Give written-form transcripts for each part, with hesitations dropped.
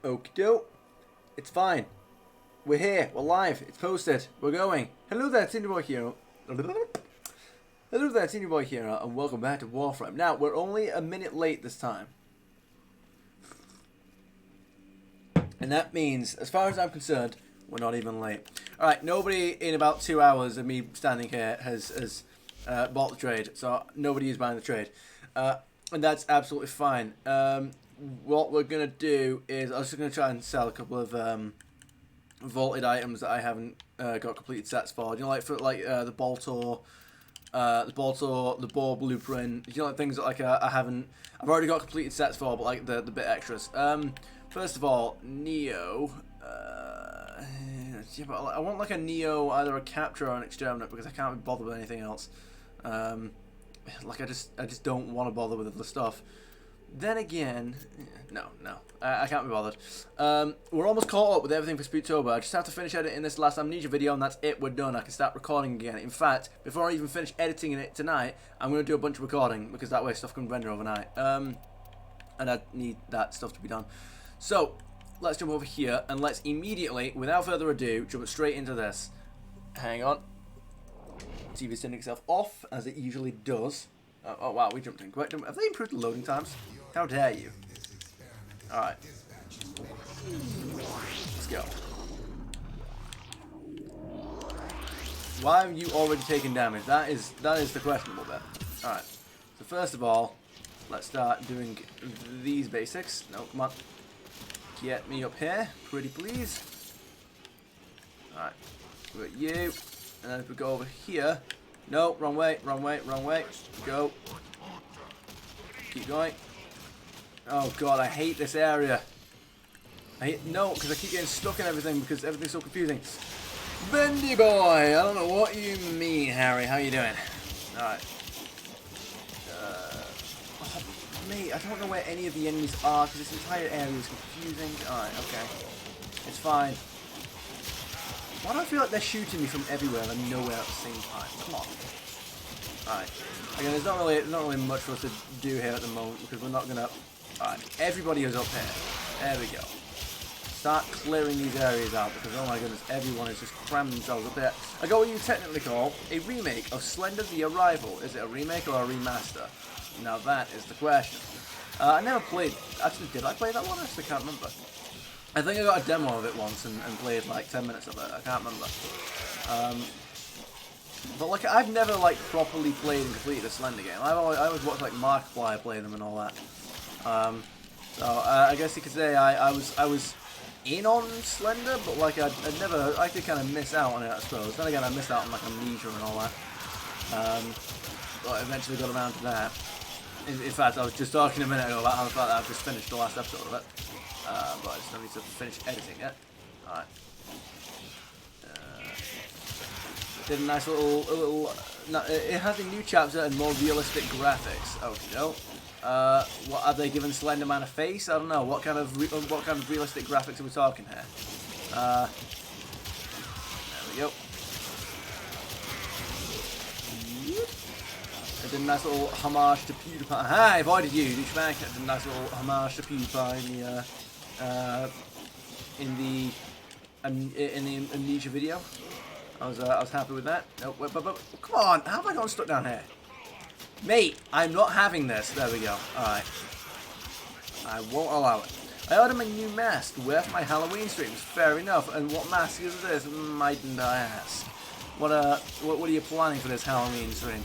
Okie doke. It's fine. We're here. We're live. It's posted. We're going. Hello there, Senior Boy Hero. Hello there, Senior Boy Hero, and welcome back to Warframe. Now, we're only a minute late this time. And that means, as far as I'm concerned, we're not even late. Alright, nobody in about 2 hours of me standing here has bought the trade. So, nobody is buying the trade. And that's absolutely fine. What we're going to do is, I was just going to try and sell a couple of vaulted items that I haven't got completed sets for. You know, like for the Boltor, the Boar Blueprint. You know, like things that like I've already got completed sets for, but like the bit extras. First of all, Neo. Yeah, but I want like a Neo, either a Capture or an Exterminate, because I can't be bothered with anything else. Like I just don't want to bother with the stuff. Then again, no, I can't be bothered. We're almost caught up with everything for Spooktober. I just have to finish editing this last Amnesia video, and that's it. We're done. I can start recording again. In fact, before I even finish editing it tonight, I'm going to do a bunch of recording, because that way stuff can render overnight. And I need that stuff to be done. So, let's jump over here, and let's immediately, without further ado, jump straight into this. Hang on. TV is turning itself off, as it usually does. Oh wow, we jumped in quick. Have they improved the loading times? How dare you? Alright. Let's go. Why have you already taken damage? That is the questionable bit. Alright. So first of all, let's start doing these basics. No, come on. Get me up here, pretty please. Alright. We've got you. And then if we go over here. No, wrong way, wrong way, wrong way. Go. Keep going. Oh god, I hate this area. No, because I keep getting stuck in everything because everything's so confusing. Bendy boy! I don't know what you mean, Harry. How you doing? Alright. Oh, mate, I don't know where any of the enemies are because this entire area is confusing. Alright, okay. It's fine. Why do I feel like they're shooting me from everywhere and nowhere at the same time? Come on. Alright. Again, there's not really much for us to do here at the moment because we're not gonna. Alright, everybody is up here. There we go. Start clearing these areas out because oh my goodness, everyone is just cramming themselves up there. I got what you technically call a remake of Slender the Arrival. Is it a remake or a remaster? Now that is the question. I never played. Actually, did I play that one? I actually can't remember. I think I got a demo of it once and played like 10 minutes of it. I can't remember. But like I've never like properly played and completed a Slender game. I always watched like Markiplier play them and all that. So I guess you could say I was in on Slender, but like I did kind of miss out on it, I suppose. Then again, I missed out on like Amnesia and all that. But I eventually got around to that. In fact, I was just talking a minute ago about how the fact that I've just finished the last episode of it. But I just don't need to finish editing it. Alright. Did a nice little it has a new chapter and more realistic graphics. Okay, no. What have they given Slenderman a face? I don't know. What kind of realistic graphics are we talking here? There we go. I did a nice little homage to PewDiePie. Hi, I avoided you, douchebag. I did a nice little homage to PewDiePie in the Amnesia video. I was happy with that. No, wait, but come on, how have I gotten stuck down here? Mate, I'm not having this. There we go. Alright. I won't allow it. I ordered my new mask to wear for my Halloween streams. Fair enough. And what mask is this, mightn't I ask? What are you planning for this Halloween stream?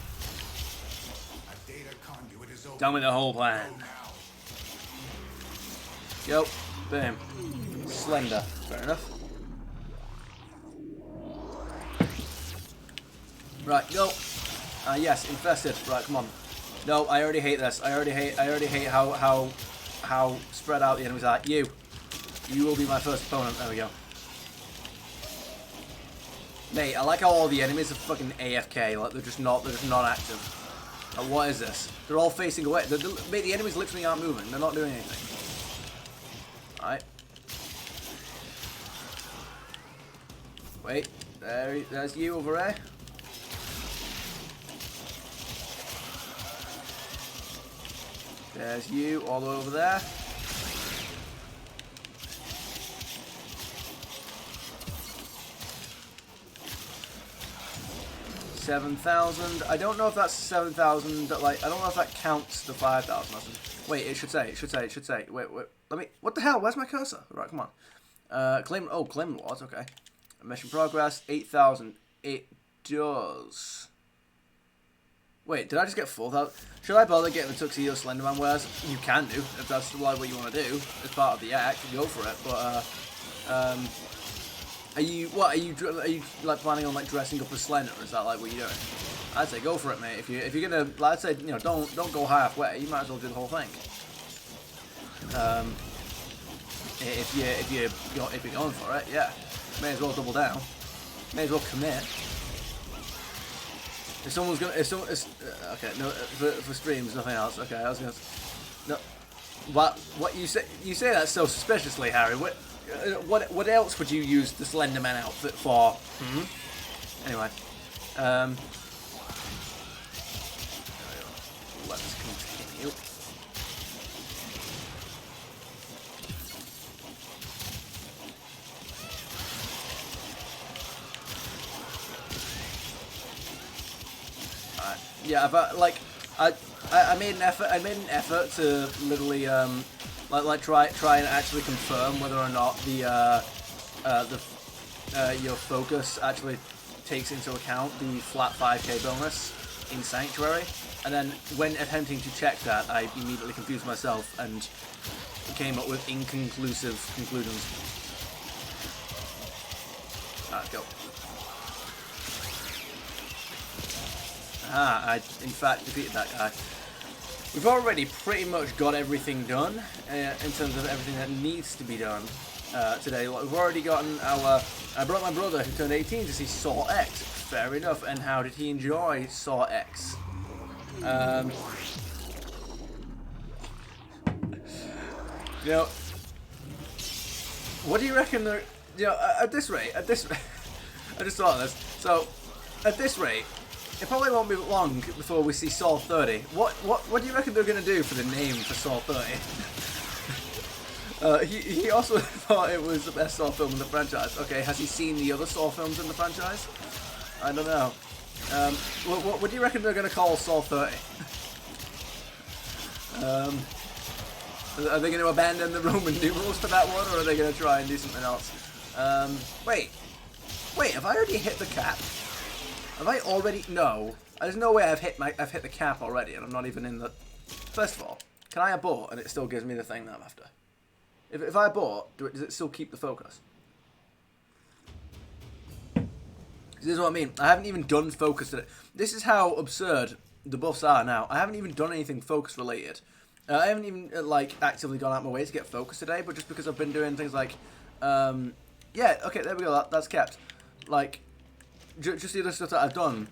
Tell me the whole plan. Yo, boom. Slender. Fair enough. Right, go. Yes, infested. Right, come on. No, I already hate this. I already hate how spread out the enemies are. You will be my first opponent. There we go. Mate, I like how all the enemies are fucking AFK. Like they're just not active. Like, what is this? They're all facing away. Mate, the enemies literally aren't moving. They're not doing anything. Alright. Wait, there's you over there. There's you all the way over there. 7,000. I don't know if that's 7,000. Like, I don't know if that counts the 5,000. Wait, it should say. Wait. Let me. What the hell? Where's my cursor? Right, come on. Claim. Oh, claim laws. Okay. Mission progress. 8,000. It does. Wait, did I just get 4,000? Should I bother getting the tuxedo Slenderman wears? You can do if that's like what you want to do as part of the act. Go for it. But are you like planning on like dressing up as Slender? Is that like what you're doing? I'd say go for it, mate. If you're gonna, like, I'd say, you know, don't go halfway. You might as well do the whole thing. If you're going for it, yeah, may as well double down. May as well commit. If someone's gonna, okay, no, for streams, nothing else. Okay, I was gonna, no, what you say that so suspiciously, Harry. What else would you use the Slenderman outfit for? Anyway, let's continue. Yeah, but like I made an effort. I made an effort to literally like try and actually confirm whether or not the your focus actually takes into account the flat 5k bonus in Sanctuary. And then when attempting to check that, I immediately confused myself and came up with inconclusive conclusions. Alright, go. I in fact defeated that guy. We've already pretty much got everything done in terms of everything that needs to be done today. We've already gotten our... I brought my brother who turned 18 to see Saw X. Fair enough. And how did he enjoy Saw X? You know, what do you reckon they're... You know, at this rate, I just thought of this. So, at this rate, it probably won't be long before we see Saw 30. What do you reckon they're going to do for the name for Saw 30? He also thought it was the best Saw film in the franchise. Okay, has he seen the other Saw films in the franchise? I don't know. What do you reckon they're going to call Saw 30? Are they going to abandon the Roman numerals for that one, or are they going to try and do something else? Wait, have I already hit the cap? Have I already? No. There's no way I've hit the cap already, and I'm not even in the... First of all, can I abort and it still gives me the thing that I'm after? If I abort, does it still keep the focus? This is what I mean. I haven't even done focus today. This is how absurd the buffs are now. I haven't even done anything focus related. I haven't even like actively gone out my way to get focus today, but just because I've been doing things like, yeah, okay, there we go. That's kept. Like, just the other stuff that I've done.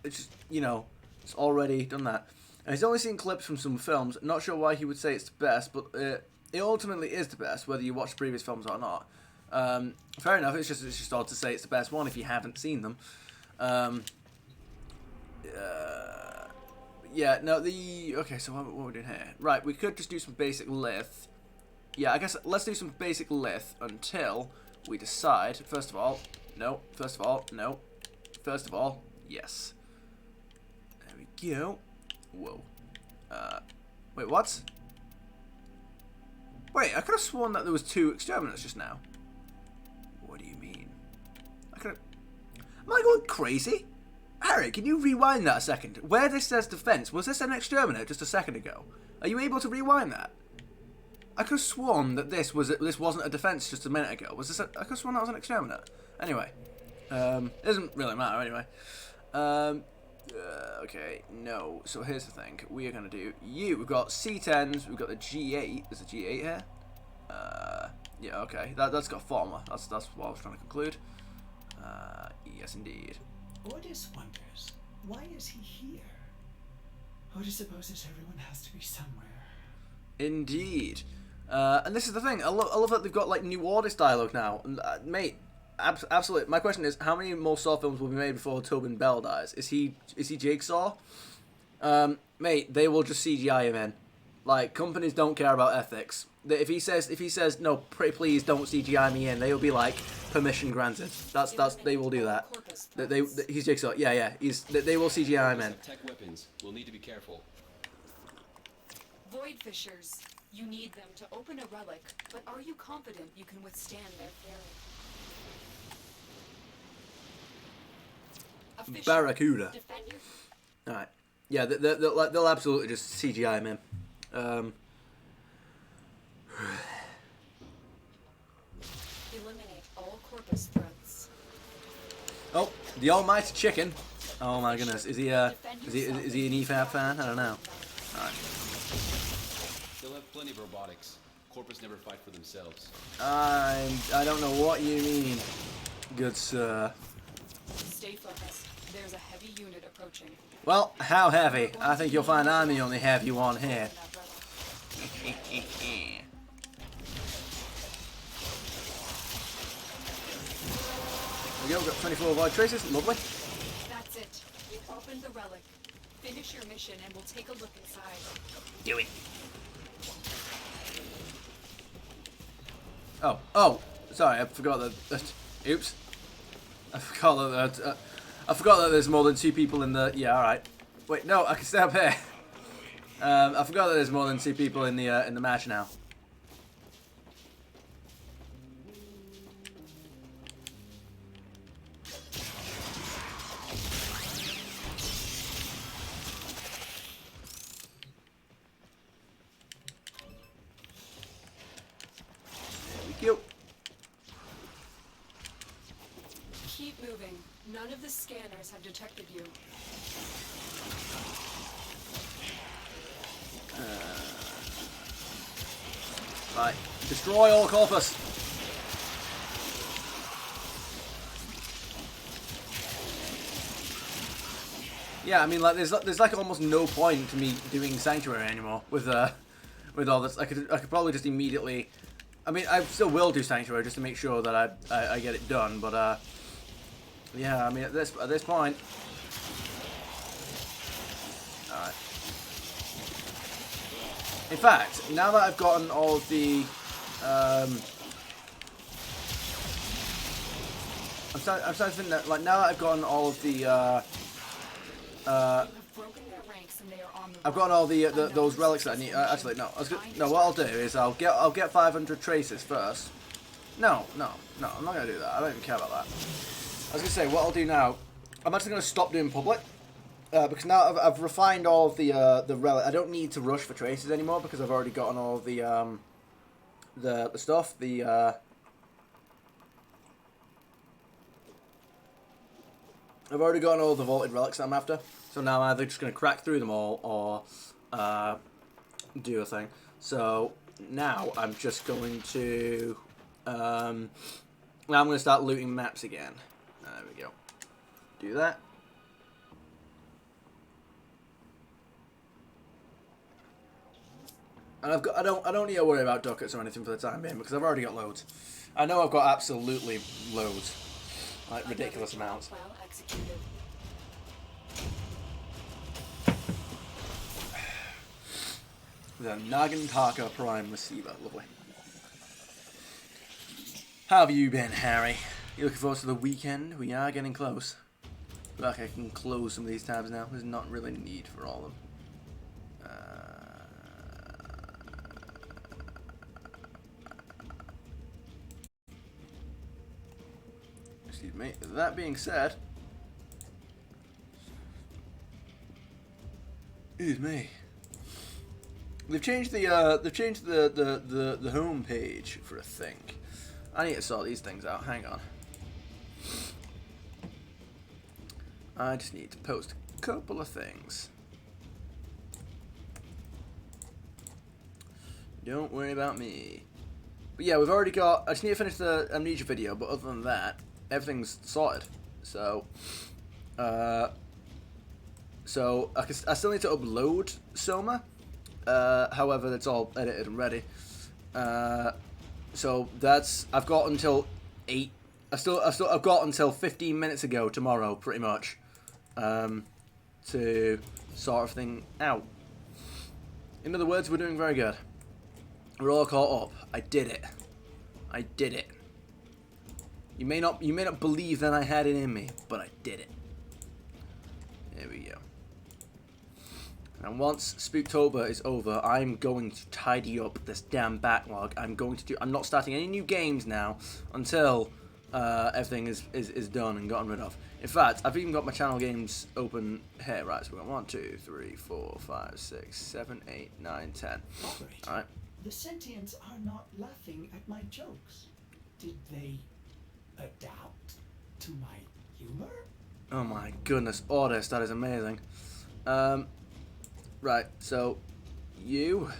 It's just, you know, it's already done that. And he's only seen clips from some films. Not sure why he would say it's the best, but it ultimately is the best, whether you watch previous films or not. Fair enough. It's just odd to say it's the best one if you haven't seen them. Yeah. No. Okay. So what are we doing here? Right. We could just do some basic lith. Yeah. I guess let's do some basic lith until we decide. First of all, no. First of all, no. First of all, yes. There we go. Whoa. Wait, what? Wait, I could have sworn that there was 2 exterminators just now. What do you mean? Am I going crazy? Harry, can you rewind that a second? Where this says defense, was this an exterminator just a second ago? Are you able to rewind that? I could have sworn that this wasn't a defense just a minute ago. I could have sworn that was an exterminator. Anyway. It doesn't really matter anyway. Okay, no. So here's the thing. We are going to do we've got C10s, we've got the G8. There's a G8 here. Yeah, okay. That's got former. That's what I was trying to conclude. Yes, indeed. Ordis wonders, why is he here? Ordis supposes everyone has to be somewhere. Indeed. And this is the thing. I love that they've got, like, new Ordis dialogue now. And, mate, absolutely. My question is, how many more Saw films will be made before Tobin Bell dies? Is he Jigsaw? Mate, they will just CGI him in. Like, companies don't care about ethics. If he says no, please don't CGI me in, they will be like, permission granted. That's they will do that. He's Jigsaw. Yeah. They will CGI him in. Tech weapons. We'll need to be careful. Void fissures. You need them to open a relic, but are you confident you can withstand their fury? Barracuda. Defend your... Alright. Yeah, they'll absolutely just CGI him in. Eliminate all corpus threats. Oh, the almighty chicken. Oh my goodness, is he an EFAB fan? I don't know. Alright. They'll have plenty of robotics. Corpus never fight for themselves. I don't know what you mean, good sir. Stay focused. There's a heavy unit approaching. Well, how heavy? I think you'll find I'm the only heavy one here. There we go, we've got 24 void traces, lovely. That's it. You opened the relic. Finish your mission and we'll take a look inside. Do it. Oh, sorry, I forgot that. Oops. I forgot that there's more than 2 people in the. Yeah, all right. Wait, no, I can stay up here. I forgot that there's more than 2 people in the match now. There we go. Keep moving. None of the scanners have detected you. Right, destroy all corpus. Yeah, I mean, like, there's like almost no point to me doing Sanctuary anymore with all this. I could probably just immediately. I mean, I still will do Sanctuary just to make sure that I get it done, but yeah, I mean, at this point. All right. In fact, now that I've gotten all of the, I'm starting to think that, like, now that I've gotten all of the, I've gotten all the those relics that I need. Actually, no. What I'll do is I'll get 500 traces first. No. I'm not gonna do that. I don't even care about that. I was gonna say what I'll do now. I'm actually gonna stop doing public. Because now I've refined all of the relic. I don't need to rush for traces anymore because I've already gotten all of the stuff. I've already gotten all the vaulted relics that I'm after. So now I'm either just going to crack through them all or do a thing. So now I'm just going to now I'm going to start looting maps again. There we go. Do that. And I don't need to worry about ducats or anything for the time being because I've already got loads. I know I've got absolutely loads, like ridiculous amounts. Well executed. The Nagantaka Prime Receiver, lovely. How have you been, Harry? You looking forward to the weekend? We are getting close. I feel like I can close some of these tabs now. There's not really need for all of them. Excuse me. That being said, excuse me. They've changed the home page for a thing. I need to sort these things out. Hang on. I just need to post a couple of things. Don't worry about me. But yeah, we've already got. I just need to finish the Amnesia video, but other than that, everything's sorted. So, I still need to upload Soma. However, it's all edited and ready. So that's I've got until 8. I've got until 15 minutes ago tomorrow, pretty much, to sort everything out. In other words, we're doing very good. We're all caught up. I did it. I did it. You may not believe that I had it in me, but I did it. There we go. And once Spooktober is over, I'm going to tidy up this damn backlog. I'm not starting any new games now until everything is done and gotten rid of. In fact, I've even got my channel games open here. Right, so we've got 1, 2, 3, 4, 5, 6, 7, 8, 9, 10. Alright. The sentients are not laughing at my jokes. Did they adapt to my humor? Oh my goodness, Ordis, that is amazing. Right, so you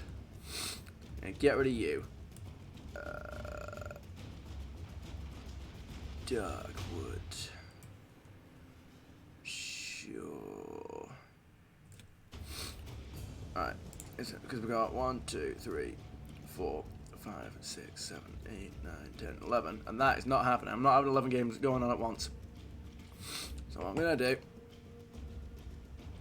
and get rid of you. Darkwood. Sure. Alright, because we got 1, 2, 3, 4, 5, 6, 7, 8, 9, 10, 11, and that is not happening. I'm not having 11 games going on at once. So what I'm gonna do,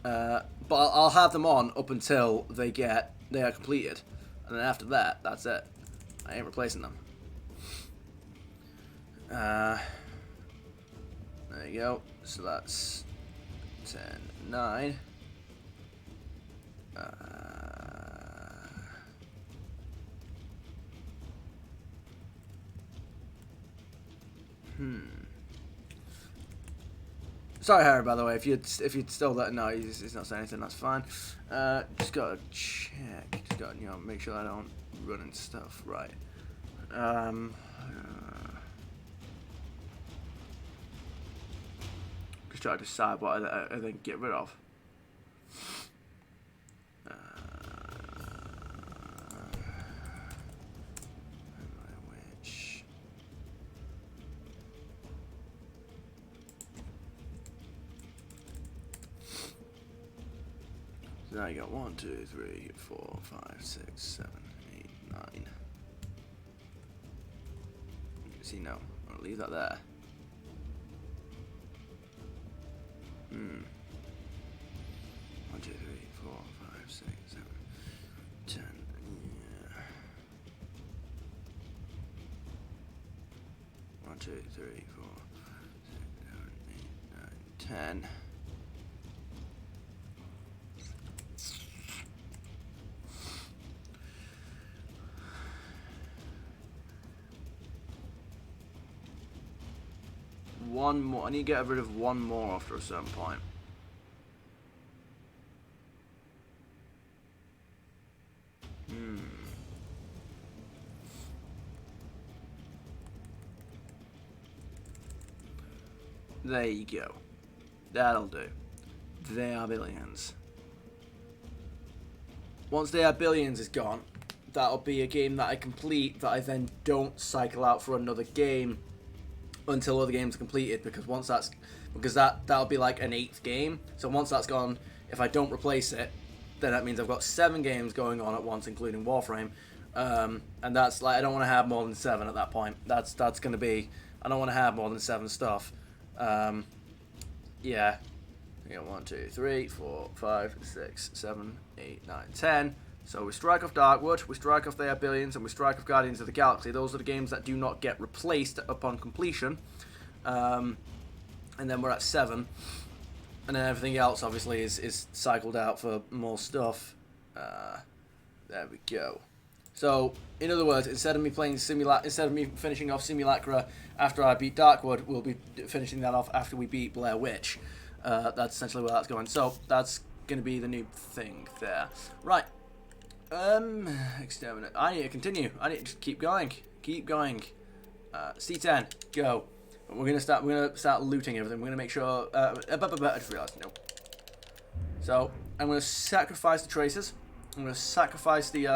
but I'll have them on up until they are completed, and then after that, that's it. I ain't replacing them. There you go. So that's 10, 9. Sorry, Harry, by the way, if you'd still let no, he's not saying anything, that's fine. Just gotta check, just gotta, make sure I don't run into stuff, right. Just try to decide what I think get rid of. Which... So now you got 1, 2, 3, 4, 5, 6, 7, 8, 9. See, no, I'll leave that there. 1, 2, 3, 4, 5, 6, 7, 10. Yeah. 1, 2, 3, 4, 6, 7, 8, 9, 10. One more. I need to get rid of one more after a certain point. There you go. That'll do. They are billions. Once They Are Billions is gone, that'll be a game that I complete that I then don't cycle out for another game until other games are completed, because once that'll be like an 8th game. So once that's gone, if I don't replace it, then that means I've got 7 games going on at once, including Warframe, and that's like, I don't want to have more than 7 at that point. That's going to be, I don't want to have more than 7 stuff. Yeah. We got 1, 2, 3, 4, 5, 6, 7, 8, 9, 10. So we strike off Darkwood, we strike off They Are Billions, and we strike off Guardians of the Galaxy. Those are the games that do not get replaced upon completion. And then we're at 7. And then everything else, obviously, is cycled out for more stuff. There we go. So, in other words, instead of me finishing off Simulacra after I beat Darkwood, we'll be finishing that off after we beat Blair Witch. That's essentially where that's going. So, that's going to be the new thing there. Right. Exterminate. I need to continue. I need to just keep going. Keep going. C10, go. We're gonna start looting everything. We're gonna make sure. I just realized. No. So I'm gonna sacrifice the traces. I'm gonna sacrifice the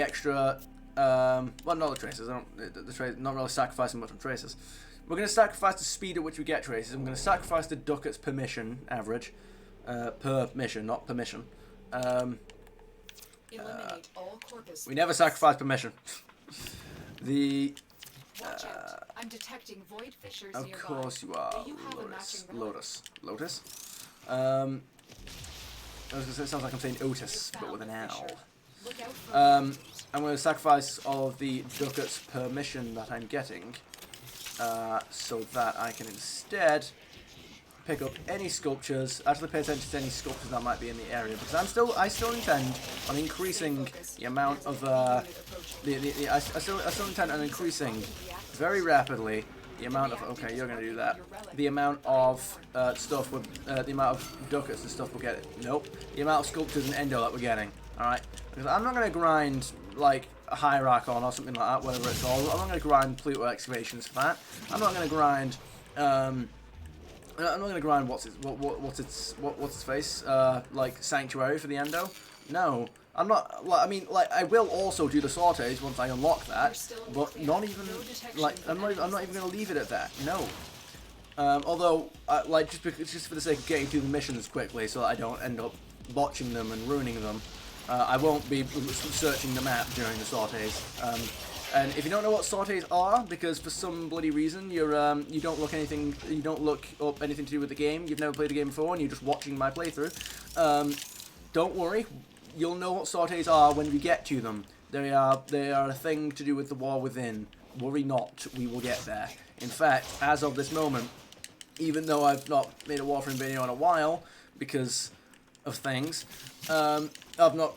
extra. Well, not the traces. Not really sacrificing much on traces. We're gonna sacrifice the speed at which we get traces. I'm gonna sacrifice the ducats per mission average, per mission, not permission. Eliminate all corpus. We never sacrifice permission. Watch out. I'm detecting void fissures Of nearby. course you are. Do you have a matching relic? Lotus. I was gonna say, it sounds like I'm saying Otis, but with an L. Fissure. Look out for I'm going to sacrifice all of the ducats per mission that I'm getting, so that I can instead pick up any sculptures. Actually, pay attention to any sculptures that might be in the area, because I still intend on increasing the amount of I still intend on increasing very rapidly the amount of, okay, you're gonna do that. The amount of stuff with the amount of ducats and stuff we'll get. Nope. The amount of sculptures and endo that we're getting. All right. Because I'm not gonna grind like a Hierarchon or something like that, whatever it's called. I'm not gonna grind Pluto excavations for that. I'm not gonna grind. I'm not gonna grind what's its face like Sanctuary for the endo. No. I'm not, like, I mean, like, I will also do the sorties once I unlock that, but not even, like, I'm not even going to leave it at that, no. Although, like, just for the sake of getting through the missions quickly, so that I don't end up botching them and ruining them, I won't be searching the map during the sorties. And if you don't know what sorties are, because for some bloody reason you don't look up anything to do with the game, you've never played the game before, and you're just watching my playthrough, don't worry. You'll know what sorties are when we get to them. They are a thing to do with the war within. Worry not, we will get there. In fact, as of this moment, even though I've not made a Warframe video in a while because of things, I've not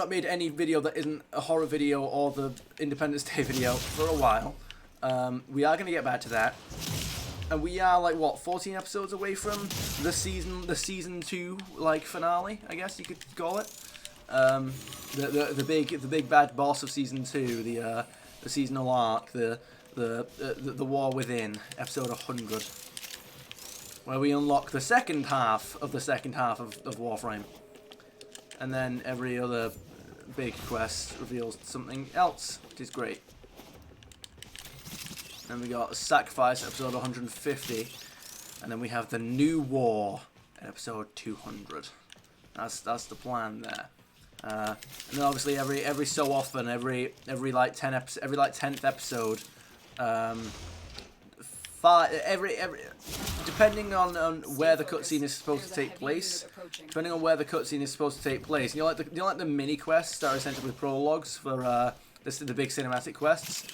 made any video that isn't a horror video or the Independence Day video for a while. We are gonna get back to that. And we are like what, 14 episodes away from the season 2 like finale, I guess you could call it. The big bad boss of season 2, the seasonal arc, the war within, episode 100, where we unlock the second half of Warframe, and then every other big quest reveals something else, which is great. Then we got Sacrifice, episode 150, and then we have the New War at episode 200. That's the plan there. And then obviously every so often, every like 10th episode, depending on where the cutscene is supposed to take place, you know, like the mini quests that are essentially prologues for the big cinematic quests.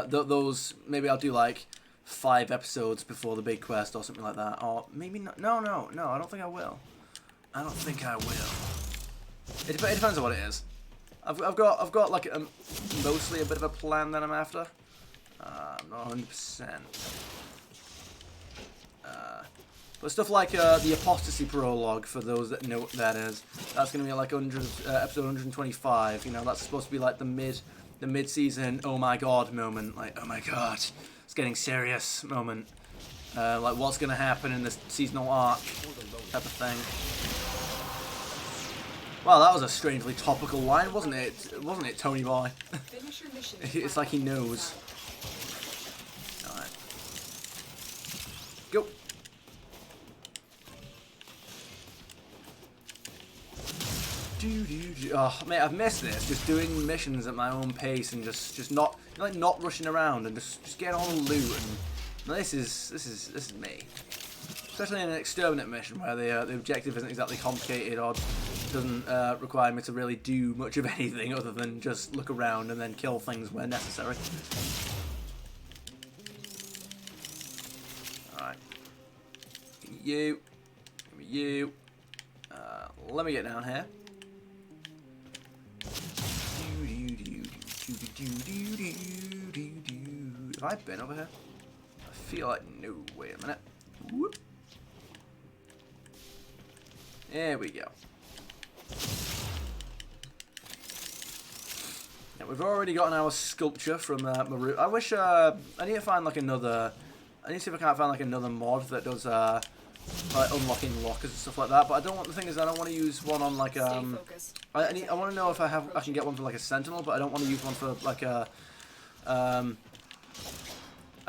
Those maybe I'll do like 5 episodes before the big quest or something like that, or maybe not. No, I don't think I will. I don't think I will. It depends on what it is. I've got like mostly a bit of a plan that I'm after. I'm not 100%. But stuff like the Apostasy prologue, for those that know what that is, that's gonna be like episode 125. You know, that's supposed to be like the mid-season oh my god moment, like oh my god, it's getting serious moment. Like what's gonna happen in this seasonal arc type of thing. Wow, that was a strangely topical line, wasn't it? Wasn't it, Tony Boy? It's like he knows. Alright. Go. Oh, mate, I've missed this. Just doing missions at my own pace and just not, you know, like not rushing around and just getting all the loot. And this is me. Especially in an exterminate mission where the objective isn't exactly complicated or doesn't require me to really do much of anything other than just look around and then kill things where necessary. Alright. You. Let me get down here. Have I been over here? I feel like no. Wait a minute. Whoop. There we go. Yeah, we've already gotten our sculpture from Maru. I wish I need to find like another. I need to see if I can't find like another mod that does like unlocking lockers and stuff like that. But I don't want, the thing is, I don't want to use one on like I want to know if I can get one for like a sentinel, but I don't want to use one for like a I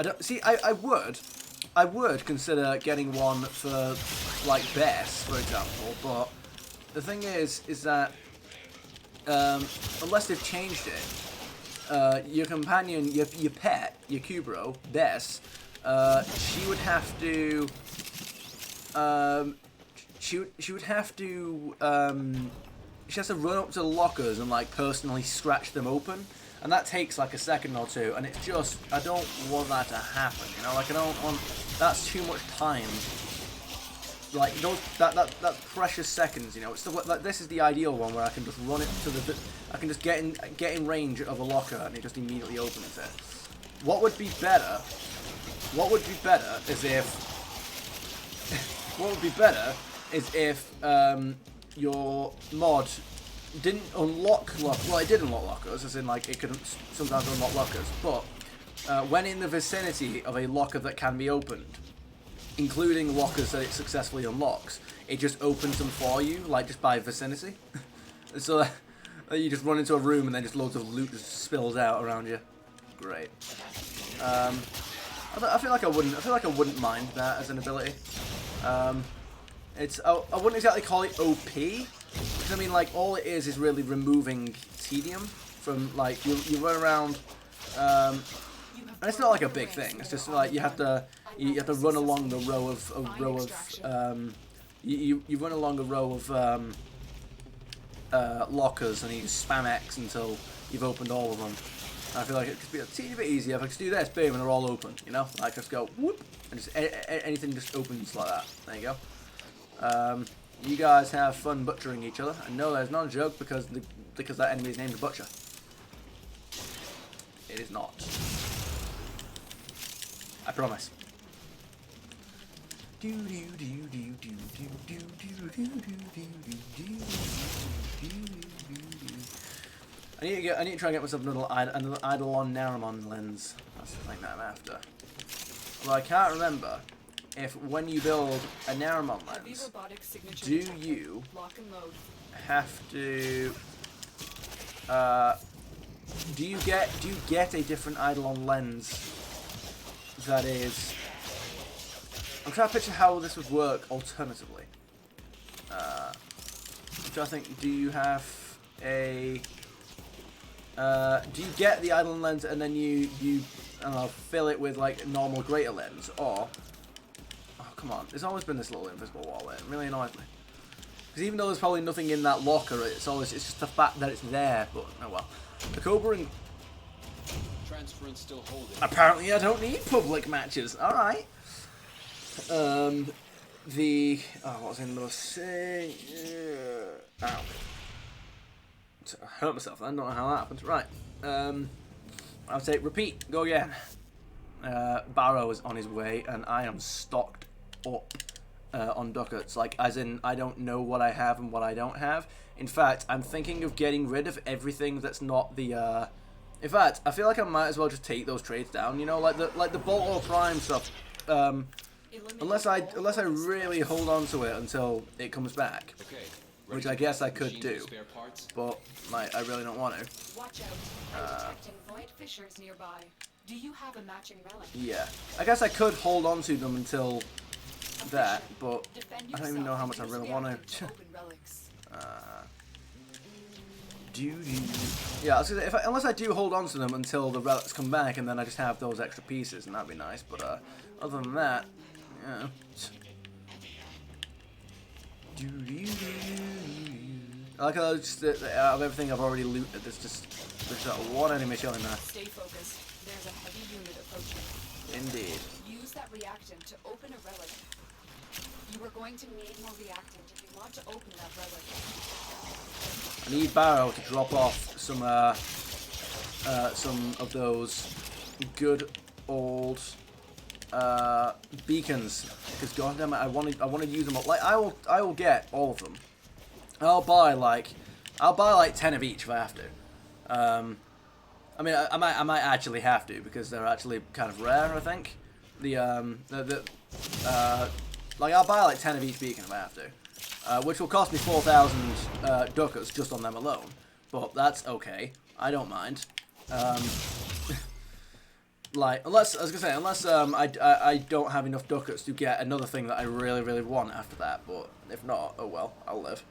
don't see. I would consider getting one for like Bess, for example, but the thing is that unless they've changed it, your companion, your pet, your Kubro, Bess, she would have to she has to run up to the lockers and like personally scratch them open, and that takes like a second or two, and it's just, I don't want that to happen, you know, like I don't want, that's too much time. Like those, that precious seconds, you know. It's like this is the ideal one where I can just run it to the, I can just get in range of a locker and it just immediately opens it. What would be better? What would be better is if, what would be better is if your mod didn't unlock well, it did unlock lockers, as in like it could sometimes unlock lockers, but when in the vicinity of a locker that can be opened, including lockers that it successfully unlocks, it just opens them for you, like just by vicinity. So that you just run into a room and then just loads of loot just spills out around you. Great. I feel like I wouldn't mind that as an ability. I wouldn't exactly call it OP, because I mean like all it is really removing tedium from like you run around. And it's not like a big thing. It's just like you have to run along the row of you run along a row of lockers, and you just spam X until you've opened all of them. And I feel like it could be a teeny bit easier if I just do this, boom, and they're all open. You know, like just go whoop, and just anything just opens like that. There you go. You guys have fun butchering each other. I know that's not a joke because that enemy is named Butcher. It is not. I promise. I need to try and get myself another Eidolon Naramon lens. That's the thing that I'm after. Although I can't remember if when you build a Naramon lens, do you have to do you get a different Eidolon lens that is, I'm trying to picture how this would work alternatively. I'm trying to think, do you have a do you get the Eidolon lens and then you fill it with like normal greater lens, or come on, there's always been this little invisible wall there. It really annoys me. Because even though there's probably nothing in that locker, it's just the fact that it's there. But oh well. The Cobra and Still holding. Apparently I don't need public matches. All right. What was in the say? Ow. I hurt myself. I don't know how that happened. Right. I'll say repeat. Go again. Barrow is on his way, and I am stocked up on ducats. Like, as in, I don't know what I have and what I don't have. In fact, I'm thinking of getting rid of everything that's not the. In fact, I feel like I might as well just take those trades down. You know, like the Bolt or Prime stuff. Unless I really hold on to it until it comes back, which I guess I could do, but like I really don't want to. Watch out! I'm detecting void fissures nearby. Do you have a matching relic? Yeah, I guess I could hold on to them until that, but I don't even know how much I really want to. Yeah, I was gonna say, unless I do hold on to them until the relics come back, and then I just have those extra pieces, and that'd be nice. But other than that, yeah. I like how just out of everything I've already looted, there's not one enemy showing there. Stay focused. There's a heavy unit approaching. Indeed. Use that reactant to open a relic. You are going to need more reactant if you want to open that relic. I need Barrow to drop off some of those good old beacons, because goddamn it, I want to use them all. Like I will get all of them. I'll buy like 10 of each if I have to. I mean, I might actually have to, because they're actually kind of rare, I think. Like I'll buy like 10 of each beacon if I have to, which will cost me 4,000 ducats just on them alone. But that's okay. I don't mind. Like unless I don't have enough ducats to get another thing that I really really want after that. But if not, oh well, I'll live.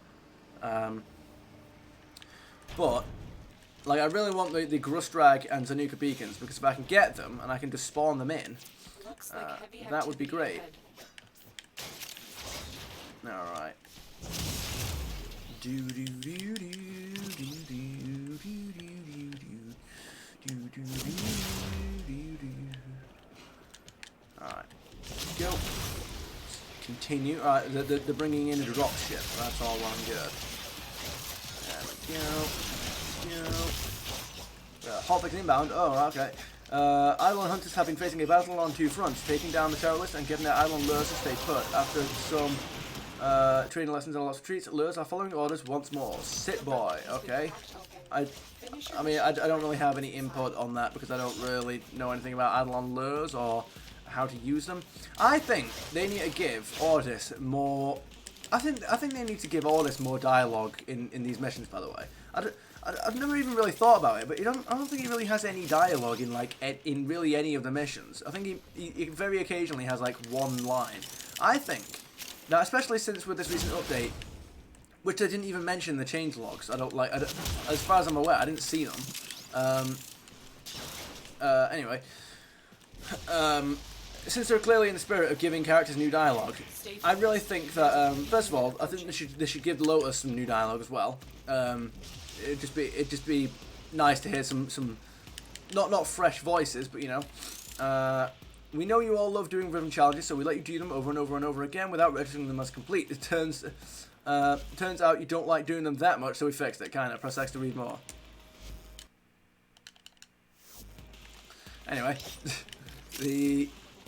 But like I really want the Grustrag and Tanuka beacons, because if I can get them and I can just spawn them in, that would be great. Alright. Alright, go. Continue. Alright, they're bringing in a drop ship. That's all well and good. There we go. Hotfix inbound. Oh, okay. Island hunters have been facing a battle on 2 fronts, taking down the terrorists and getting their island lures to stay put. After some training lessons and lots of retreats, lures are following orders once more. Sit boy. Okay. I mean, I don't really have any input on that because I don't really know anything about Eidolon lures or how to use them. I think they need to give Ordis more. I think they need to give Ordis more dialogue in these missions. By the way, I've never even really thought about it, but I don't think he really has any dialogue in in really any of the missions. I think he very occasionally has like one line. I think now, especially since with this recent update, which I didn't even mention the change logs. As far as I'm aware, I didn't see them. Anyway, since they're clearly in the spirit of giving characters new dialogue, I really think that first of all, I think they should give Lotus some new dialogue as well. It'd just be nice to hear some not fresh voices, but you know. We know you all love doing Riven challenges, so we let you do them over and over and over again without registering them as complete. It turns out you don't like doing them that much, so we fixed it. Kinda. Press X to read more. Anyway,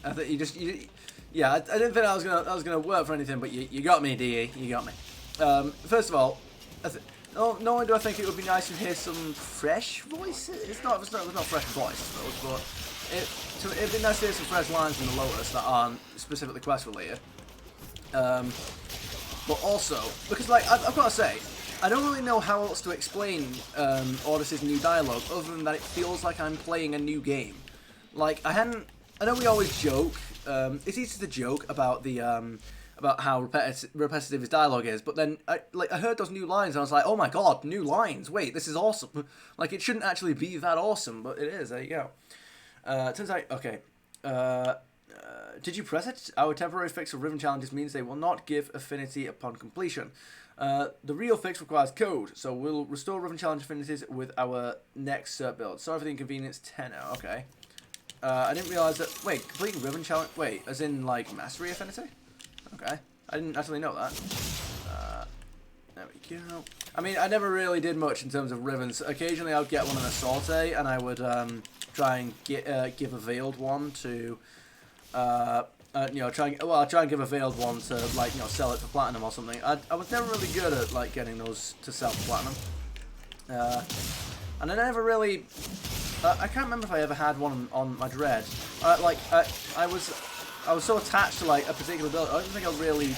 I think yeah, I didn't think that was gonna work for anything, but you got me, DE. You got me. First of all, not only do I think it would be nice to hear some fresh voices. It's not fresh voice, but it'd be nice to hear some fresh lines from the Lotus that aren't specifically quest related. But also, because like I've got to say, I don't really know how else to explain Ordis' new dialogue other than that it feels like I'm playing a new game. Like I know we always joke. It's easy to joke about the about how repetitive his dialogue is, but then I heard those new lines and I was like, oh my god, new lines! Wait, this is awesome. Like it shouldn't actually be that awesome, but it is. There you go. Turns out, okay. Did you press it? Our temporary fix for Riven challenges means they will not give affinity upon completion. The real fix requires code, so we'll restore Riven challenge affinities with our next cert build. Sorry for the inconvenience, 10 out. Okay. I didn't realize that. Wait, completing Riven challenge. Wait, as in like mastery affinity? Okay, I didn't actually know that. There we go. I mean, I never really did much in terms of Rivens. Occasionally, I'd get one in a sortie, and I would try and give a veiled one to, try and give a veiled one to like sell it for platinum or something. I was never really good at like getting those to sell for platinum, and I never really. I can't remember if I ever had one on my dread. I was so attached to like a particular build. I don't think I really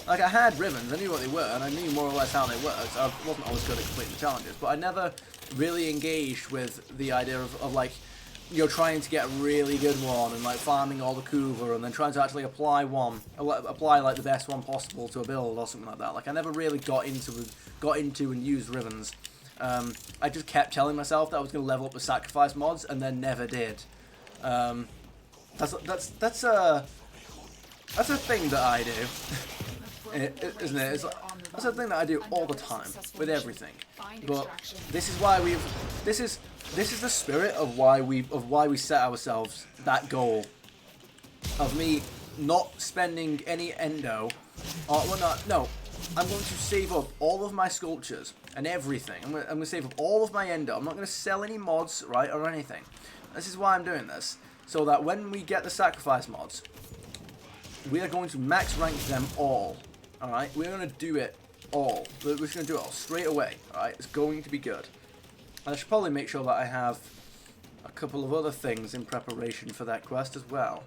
like I had Rivens. I knew what they were, and I knew more or less how they worked. I wasn't always good at completing the challenges, but I never really engaged with the idea of like trying to get a really good one and like farming all the Kuva and then trying to actually apply like the best one possible to a build or something like that. Like I never really got into and used Rivens. I just kept telling myself that I was going to level up the sacrifice mods and then never did. That's a thing that I do, isn't it? That's a thing that I do all the time with everything. But this is why this is the spirit of why we set ourselves that goal of me not spending any endo. I'm going to save up all of my sculptures and everything. I'm going to save up all of my endo. I'm not going to sell any mods, right, or anything. This is why I'm doing this. So that when we get the sacrifice mods, we are going to max rank them all. Alright? We're going to do it all. We're just going to do it all straight away. Alright? It's going to be good. And I should probably make sure that I have a couple of other things in preparation for that quest as well.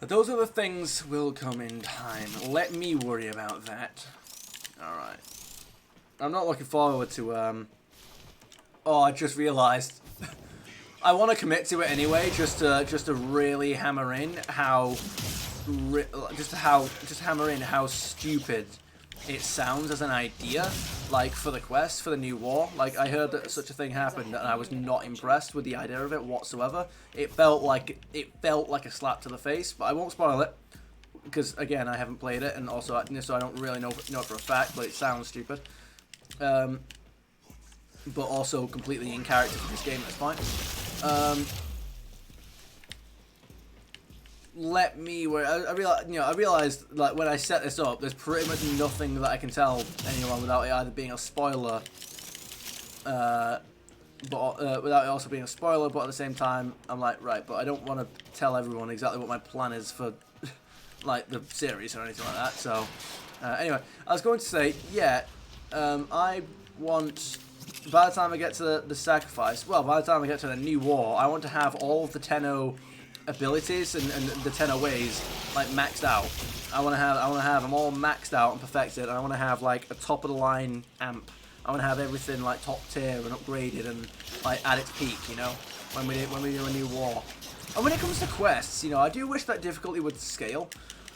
But those other things will come in time. Let me worry about that. Alright. I'm not looking forward to, Oh, I just realised. I want to commit to it anyway, just to really hammer in how hammer in how stupid it sounds as an idea, like for the quest for the new war. Like I heard that such a thing happened, and I was not impressed with the idea of it whatsoever. It felt like a slap to the face, but I won't spoil it. because again, I haven't played it, and also so I don't really know it for a fact, but it sounds stupid. But also completely in character for this game. That's fine. Let me. I realized like when I set this up, there's pretty much nothing that I can tell anyone without it either being a spoiler, but without it also being a spoiler. But at the same time, I'm like, right, but I don't want to tell everyone exactly what my plan is for like the series or anything like that. So anyway, I was going to say, yeah, I want. By the time I get to the sacrifice, well, by the time I get to the new war, I want to have all of the Tenno abilities and the Tenno ways like maxed out. I want to have them all maxed out and perfected. And I want to have like a top of the line amp. I want to have everything like top tier and upgraded and like at its peak. You know, when we do a new war. And when it comes to quests, you know, I do wish that difficulty would scale.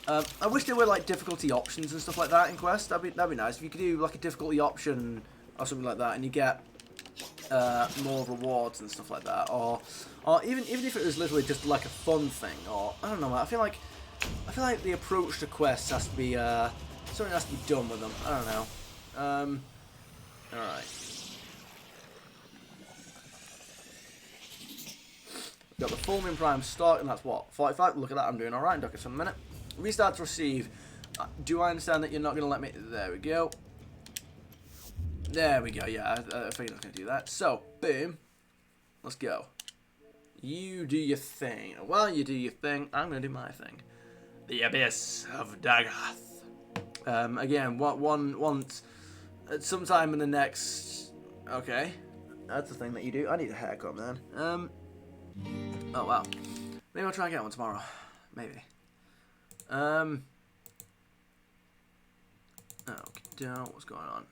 I wish there were like difficulty options and stuff like that in quests. That'd be nice if you could do like a difficulty option or something like that, and you get more rewards and stuff like that, or even if it was literally just like a fun thing, or I don't know. I feel like the approach to quests has to be something has to be done with them. I don't know. All right. Got the Fulmin Prime start, and that's what 45. Look at that. I'm doing all right. Duck it for a minute. Restart to receive. Do I understand that you're not going to let me? There we go. There we go, yeah, I think I was going to do that. So, boom. Let's go. You do your thing. While you do your thing, I'm going to do my thing. The Abyss of Dagath. Again, once, sometime in the next... Okay. That's the thing that you do. I need a haircut, man. Oh, wow. Maybe I'll try and get one tomorrow. Maybe. Okay, what's going on?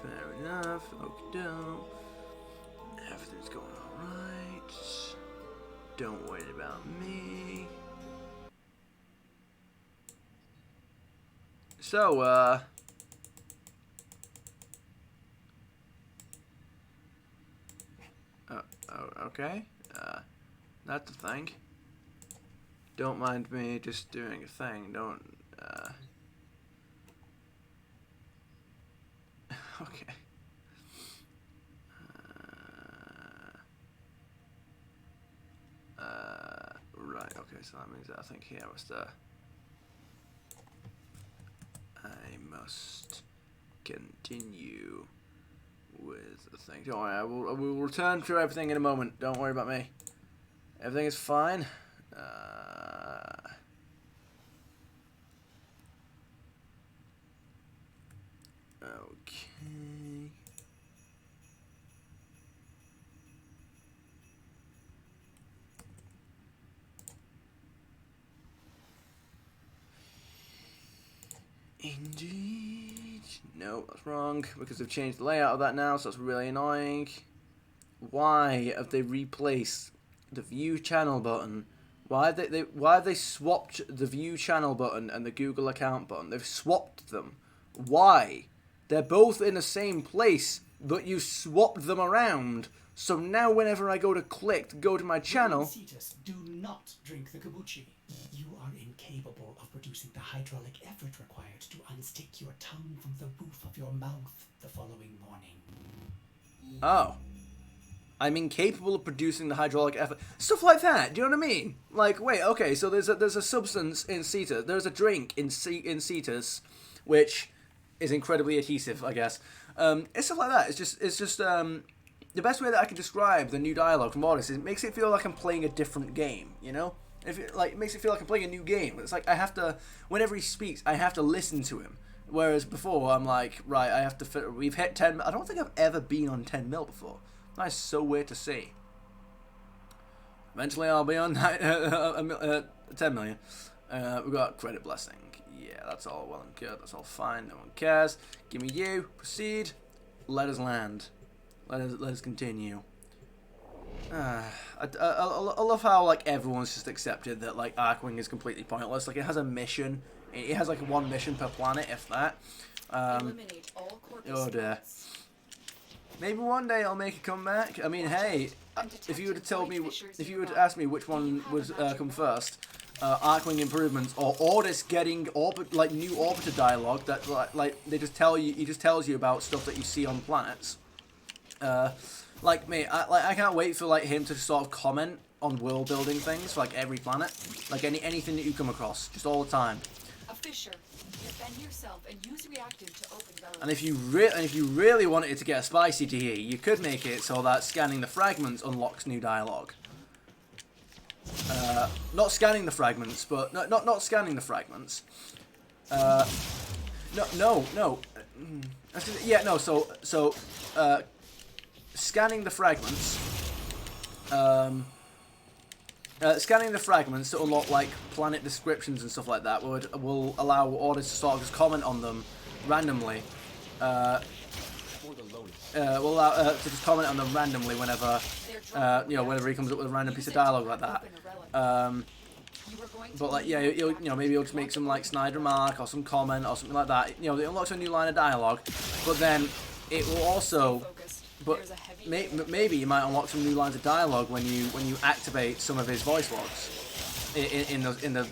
Fair enough. Okay, everything's going alright. Don't worry about me. So, okay. That's a thing. Don't mind me just doing a thing. Don't, okay. Right, okay, so that means that I think here was the... I must continue with the thing. Don't worry, I will return to everything in a moment. Don't worry about me. Everything is fine. Okay. Indeed. No, that's wrong, because they've changed the layout of that now, so that's really annoying. Why have they replaced the view channel button? Why have they swapped the view channel button and the Google account button? They've swapped them. Why? They're both in the same place, but you swapped them around. So now whenever I go to click to go to my channel... Cetus, do not drink the kombucha. You are incapable of producing the hydraulic effort required to unstick your tongue from the roof of your mouth the following morning. Oh. I'm incapable of producing the hydraulic effort. Stuff like that, do you know what I mean? Like, wait, okay, so there's a substance in Cetus, there's a drink in Cetus, which is incredibly adhesive, I guess. It's stuff like that. It's just the best way that I can describe the new dialogue from Odyssey is it makes it feel like I'm playing a different game, you know? It makes it feel like I'm playing a new game. It's like I have to, whenever he speaks, I have to listen to him. Whereas before, I'm like, right, I have to we've hit 10 I don't think I've ever been on 10 mil before. That's so weird to see. Eventually I'll be on 10 million. We've got credit blessing. Yeah, that's all well and good. That's all fine. No one cares. Give me you. Proceed. Let us land. Let us continue. I love how like everyone's just accepted that like Archwing is completely pointless. Like it has a mission. It has like one mission per planet, if that. Eliminate all corpus Oh dear. spots. Maybe one day I'll make a comeback. I mean, hey, if you would have told me, if you would have asked me which one would come first, Arcwing improvements or Ordis getting new orbiter dialogue that like they just tell you, he just tells you about stuff that you see on planets. Like me, I can't wait for like him to sort of comment on world building things for like every planet, like anything that you come across, just all the time. A fissure. Defend yourself and use reactant to open relatives. And if you really wanted it to get spicy to you, you could make it so that scanning the fragments unlocks new dialogue. Not scanning the fragments, but not scanning the fragments. No. Yeah, no. So scanning the fragments. Scanning the fragments to unlock like planet descriptions and stuff like that will allow Ordis to sort of just comment on them randomly. Will allow to just comment on them randomly whenever whenever he comes up with a random piece of dialogue like that. But like maybe he'll just make some like snide remark or some comment or something like that. It unlocks a new line of dialogue, but then it will also. But maybe you might unlock some new lines of dialogue when you activate some of his voice logs in the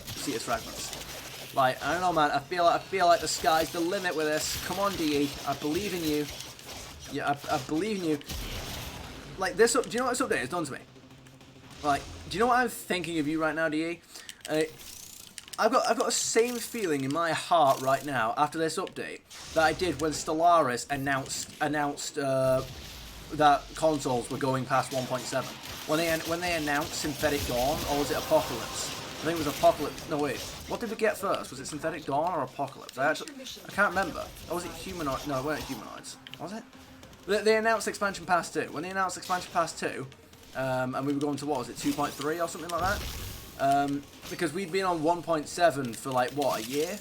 Cetus fragments. Like, I don't know, man. I feel like the sky's the limit with this. Come on, DE. I believe in you. Yeah, I believe in you. Like this. Do you know what this update has done to me? Like, do you know what I'm thinking of you right now, DE? I've got the same feeling in my heart right now after this update that I did when Stellaris announced that consoles were going past 1.7. When they announced Synthetic Dawn, or was it Apocalypse? I think it was Apocalypse. No wait, what did we get first? Was it Synthetic Dawn or Apocalypse? I can't remember. Or was it Humanoid? No, it weren't Humanoids. Was it? They announced Expansion Pass 2. When they announced Expansion Pass 2, and we were going to what was it 2.3 or something like that? Because we'd been on 1.7 for like what, a year?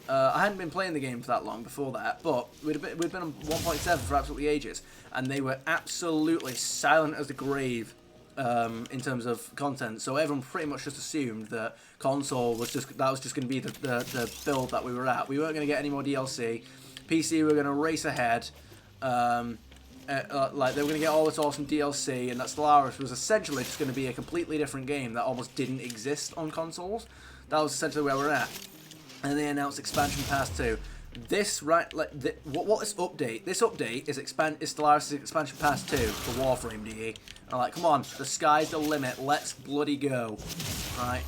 I hadn't been playing the game for that long before that, but we'd been on 1.7 for absolutely ages, and they were absolutely silent as the grave in terms of content. So everyone pretty much just assumed that console was just going to be the build that we were at. We weren't going to get any more DLC. PC we were going to race ahead. Like they were going to get all this awesome DLC, and that Stellaris was essentially just going to be a completely different game that almost didn't exist on consoles. That was essentially where we're at. And they announced Expansion Pass 2. This what this update? This update is Stellaris' Expansion Pass 2 for Warframe, DE. And I'm like, come on, the sky's the limit. Let's bloody go, right?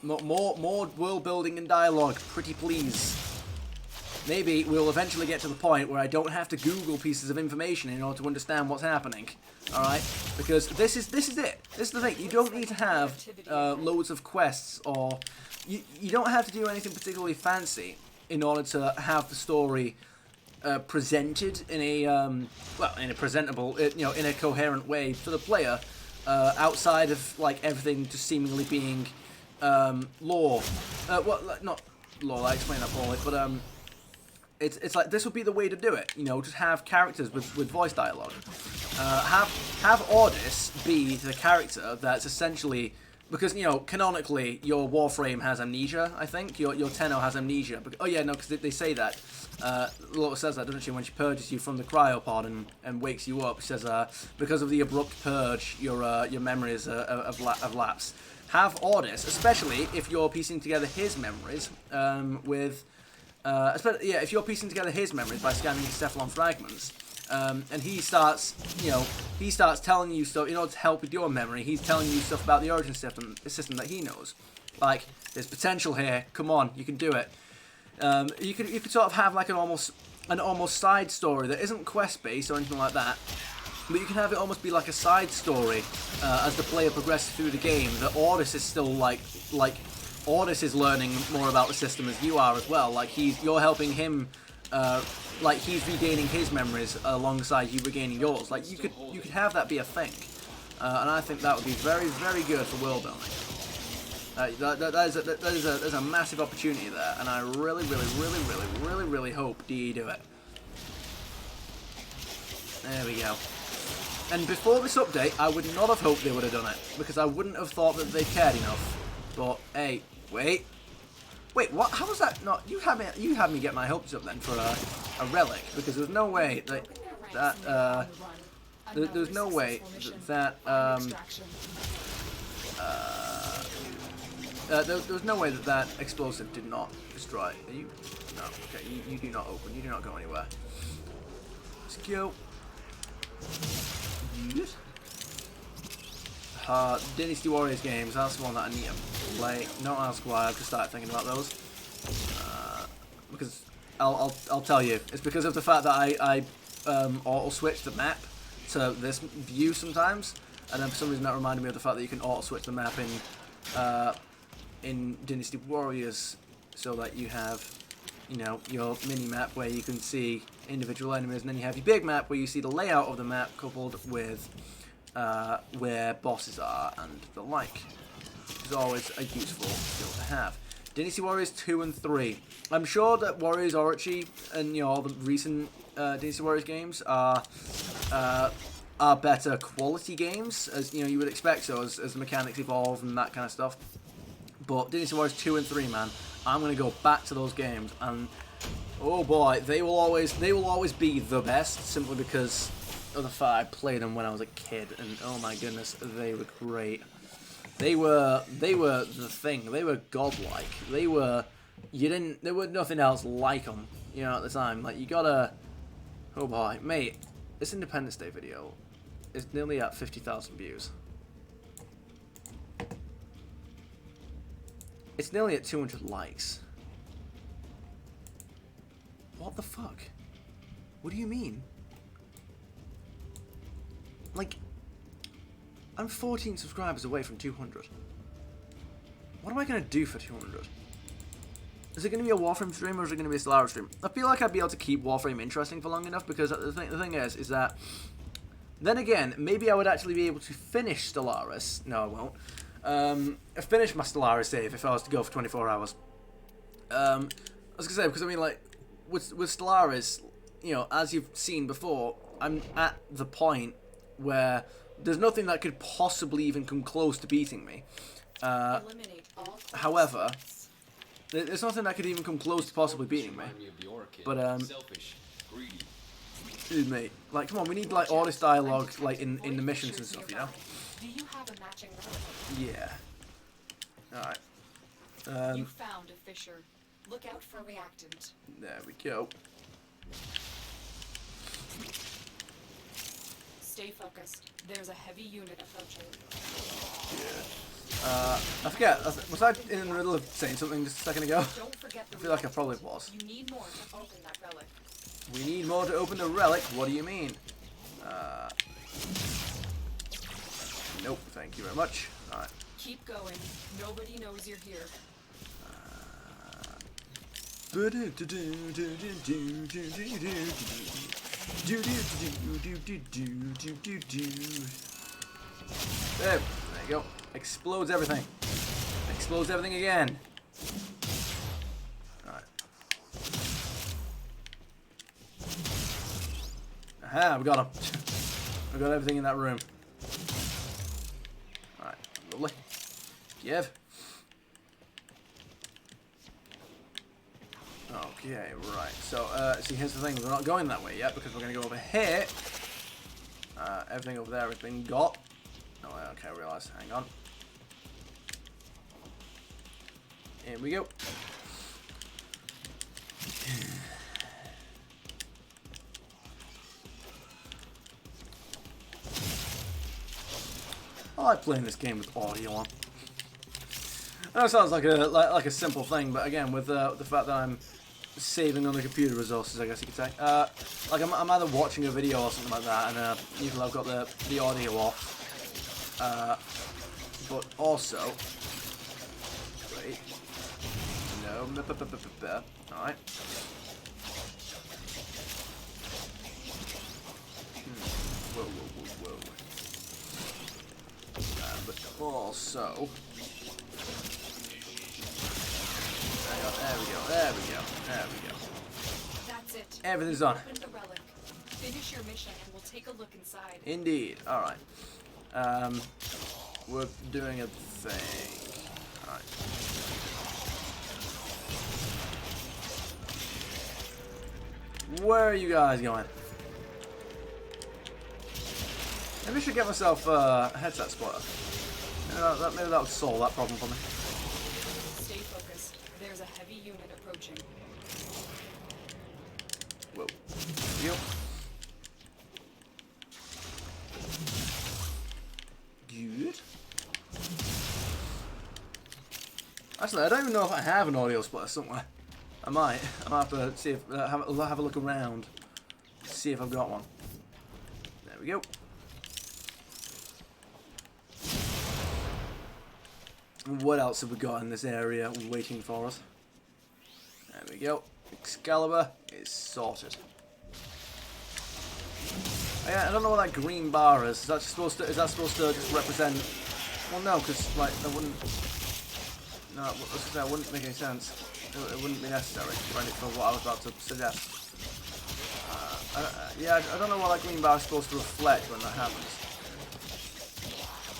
More world building and dialogue, pretty please. Maybe we'll eventually get to the point where I don't have to Google pieces of information in order to understand what's happening. Alright? Because this is it. This is the thing. You don't need to have loads of quests, or you don't have to do anything particularly fancy in order to have the story presented in a presentable, in a coherent way for the player, outside of like everything just seemingly being lore. Not lore. I explained that poorly, but It's like this would be the way to do it, just have characters with voice dialogue. Have Ordis be the character that's essentially, because canonically your Warframe has amnesia. I think your Tenno has amnesia. Oh yeah, no, because they say that. Lola says that, doesn't she, when she purges you from the cryopod and wakes you up? She says because of the abrupt purge, your memories have lapsed. Have Ordis, especially if you're piecing together his memories if you're piecing together his memories by scanning his Cephalon fragments, and he starts telling you stuff in order to help with your memory. He's telling you stuff about the origin system that he knows. Like, there's potential here. Come on, you can do it. You could sort of have like an almost side story that isn't quest based or anything like that, but you can have it almost be like a side story as the player progresses through the game. That Ordis is still like. Ordis is learning more about the system as you are as well. Like you're helping him, like he's regaining his memories alongside you regaining yours. Like you could have that be a thing, and I think that would be very, very good for world building. There's a massive opportunity there, and I really, really, really, really, really, really hope DE do it. There we go. And before this update, I would not have hoped they would have done it, because I wouldn't have thought that they cared enough. But hey. Wait. Wait, what? How was that not? You had me get my hopes up then for a relic, because there's no way that there's no way that there was no way that explosive did not destroy. Are you? No. Okay. You do not open. You do not go anywhere. Let's go. Yes. Dynasty Warriors games. That's the one that I need to play. Don't ask why. I've just started thinking about those. Because I'll tell you. It's because of the fact that I auto switch the map to this view sometimes, and then for some reason that reminded me of the fact that you can auto switch the map in Dynasty Warriors, so that you have, you know, your mini map where you can see individual enemies, and then you have your big map where you see the layout of the map coupled with where bosses are and the like. Which is always a useful skill to have. Dynasty Warriors 2 and 3. I'm sure that Warriors Orochi and, you know, all the recent Dynasty Warriors games are better quality games, as you know you would expect so, as the mechanics evolve and that kind of stuff. But Dynasty Warriors 2 and 3, man, I'm gonna go back to those games, and oh boy, they will always be the best, simply because of the fact I played them when I was a kid, and oh my goodness, they were great. They were the thing. They were godlike. There was nothing else like them, you know, at the time. Like, you gotta, oh boy, mate, this Independence Day video is nearly at 50,000 views. It's nearly at 200 likes. What the fuck? What do you mean? Like, I'm 14 subscribers away from 200. What am I gonna do for 200? Is it gonna be a Warframe stream, or is it gonna be a Stellaris stream? I feel like I'd be able to keep Warframe interesting for long enough, because the thing is that, then again, maybe I would actually be able to finish Stellaris. No, I won't. Finish my Stellaris save if I was to go for 24 hours. I was gonna say, because I mean, like, with Stellaris, you know, as you've seen before, I'm at the point where there's nothing that could possibly even come close to beating me. However, there's nothing that could even come close to possibly beating me. But dude, mate, like, come on, we need like all this dialogue, like in the missions and stuff, you know. Do you have a matching relic? Yeah. All right. You found a fissure. Look out for a reactant. There we go. Stay focused. There's a heavy unit approaching. Yeah. I forget. Was I in the middle of saying something just a second ago? Don't forget the I feel like I probably was. You need more to open that relic. We need more to open the relic. What do you mean? Nope. Thank you very much. All right. Keep going. Nobody knows you're here. There you go. Explodes everything. Explodes everything again. Alright. Aha, we got him. We got everything in that room. Alright, lovely. Give. Okay, right. So, see, here's the thing. We're not going that way yet, because we're going to go over here. Everything over there has been got. Oh, okay, I realised. Hang on. Here we go. I like playing this game with audio on. I know it sounds like a simple thing, but again, with the fact that I'm saving on the computer resources, I guess you could say. Like I'm either watching a video or something like that, and usually I've got the audio off. But also, wait, no, all right. Whoa, whoa, whoa, whoa. But also. There we go, there we go, there we go. That's it. Everything's done. Open the relic. Finish your mission and we'll take a look inside. Indeed. Alright. We're doing a thing. Alright. Where are you guys going? Maybe I should get myself a headset splitter. Maybe that would solve that problem for me. Stay focused. There's a heavy unit approaching. Whoa. Yep. Good. Actually, I don't even know if I have an audio splitter somewhere. I might. I might have to see if have a look around, see if I've got one. There we go. What else have we got in this area waiting for us? There we go. Excalibur is sorted. I don't know what that green bar is. Is that supposed to just represent? Well, no, because like that wouldn't. No, that wouldn't make any sense. It wouldn't be necessary for what I was about to suggest. Yeah, I don't know what that green bar is supposed to reflect when that happens.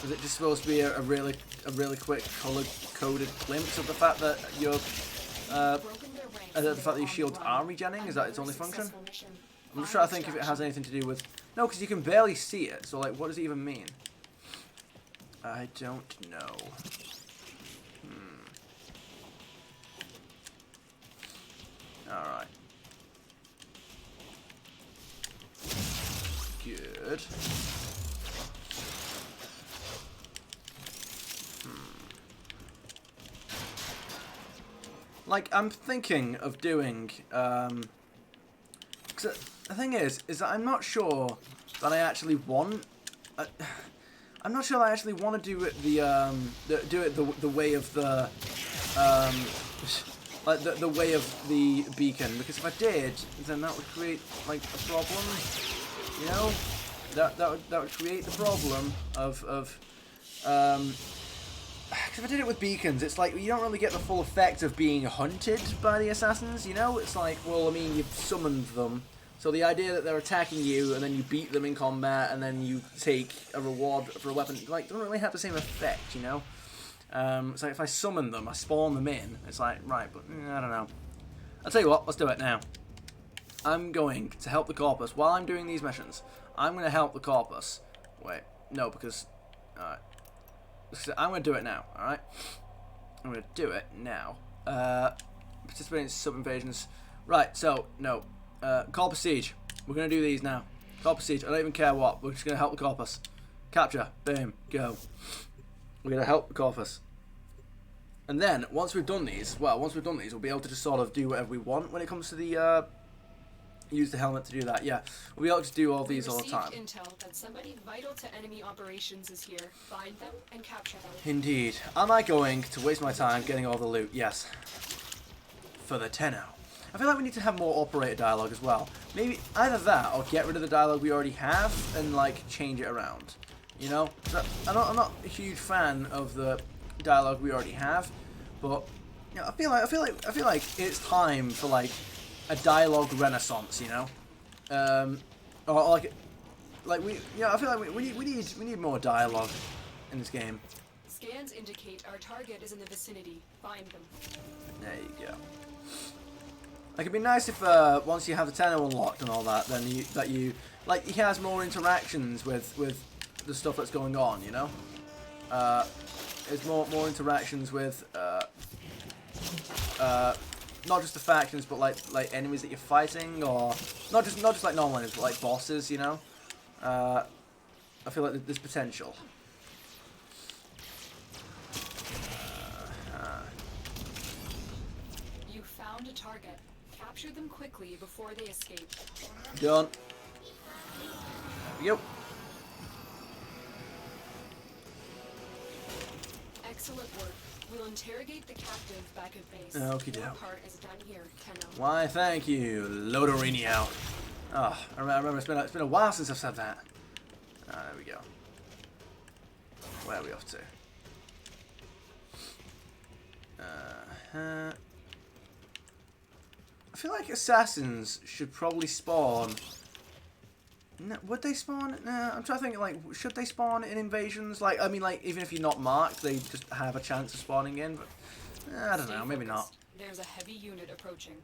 Is it just supposed to be a really quick color-coded glimpse of the fact that your the fact that your shields are regenning? Is that its only function? I'm just trying to think if it has anything to do with. No, because you can barely see it. So like, what does it even mean? I don't know. Alright. Good. Like, I'm thinking of doing, 'cause the thing is that I'm not sure that I actually want, I'm not sure that I actually want to do it the way of the, like the way of the beacon, because if I did, then that would create like a problem, you know, that would create the problem of because if I did it with beacons, it's like you don't really get the full effect of being hunted by the assassins, you know? It's like, well, I mean, you've summoned them, so the idea that they're attacking you and then you beat them in combat and then you take a reward for a weapon, like, doesn't really have the same effect, you know? It's like if I summon them, I spawn them in, it's like, right, but I don't know. I'll tell you what, let's do it now. I'm going to help the Corpus. While I'm doing these missions, I'm going to help the Corpus. Wait, no, because, alright. I'm going to do it now, alright? I'm going to do it now. Participate in sub-invasions. Right, so, no. Corpus Siege. We're going to do these now. Corpus Siege, I don't even care what. We're just going to help the Corpus. Capture. Boom. Go. We're going to help the Corpus. And then, once we've done these, we'll be able to just sort of do whatever we want when it comes to the, use the helmet to do that, yeah. We'll be able to do all these all the time. Intel that somebody vital to enemy operations is here. Find them and capture them. Indeed. Am I going to waste my time getting all the loot? Yes. For the tenno. I feel like we need to have more operator dialogue as well. Maybe either that or get rid of the dialogue we already have and like change it around. You know? I'm not a huge fan of the dialogue we already have, but you know, I feel like it's time for like a dialogue renaissance, you know, or like we, yeah, I feel like we need more dialogue in this game. Scans indicate our target is in the vicinity. Find them. There you go. Like, it'd be nice if once you have the tenno unlocked and all that, then you like he has more interactions with the stuff that's going on, you know. There's more interactions with not just the factions, but like enemies that you're fighting, or not just like normal enemies, but like bosses, you know. I feel like there's potential. You found a target. Capture them quickly before they escape. Done. Yep. Excellent work. We'll interrogate the captive back at base. Okie Your doke. part is done here, Tenno. Why, thank you, Lodorinio. Oh, I remember it's been a while since I've said that. Ah, there we go. Where are we off to? I feel like assassins should probably spawn. No, would they spawn? Nah, I'm trying to think, like, should they spawn in invasions? Like, I mean, like, even if you're not marked, they just have a chance of spawning in, but I don't know, maybe not. There's a heavy unit approaching.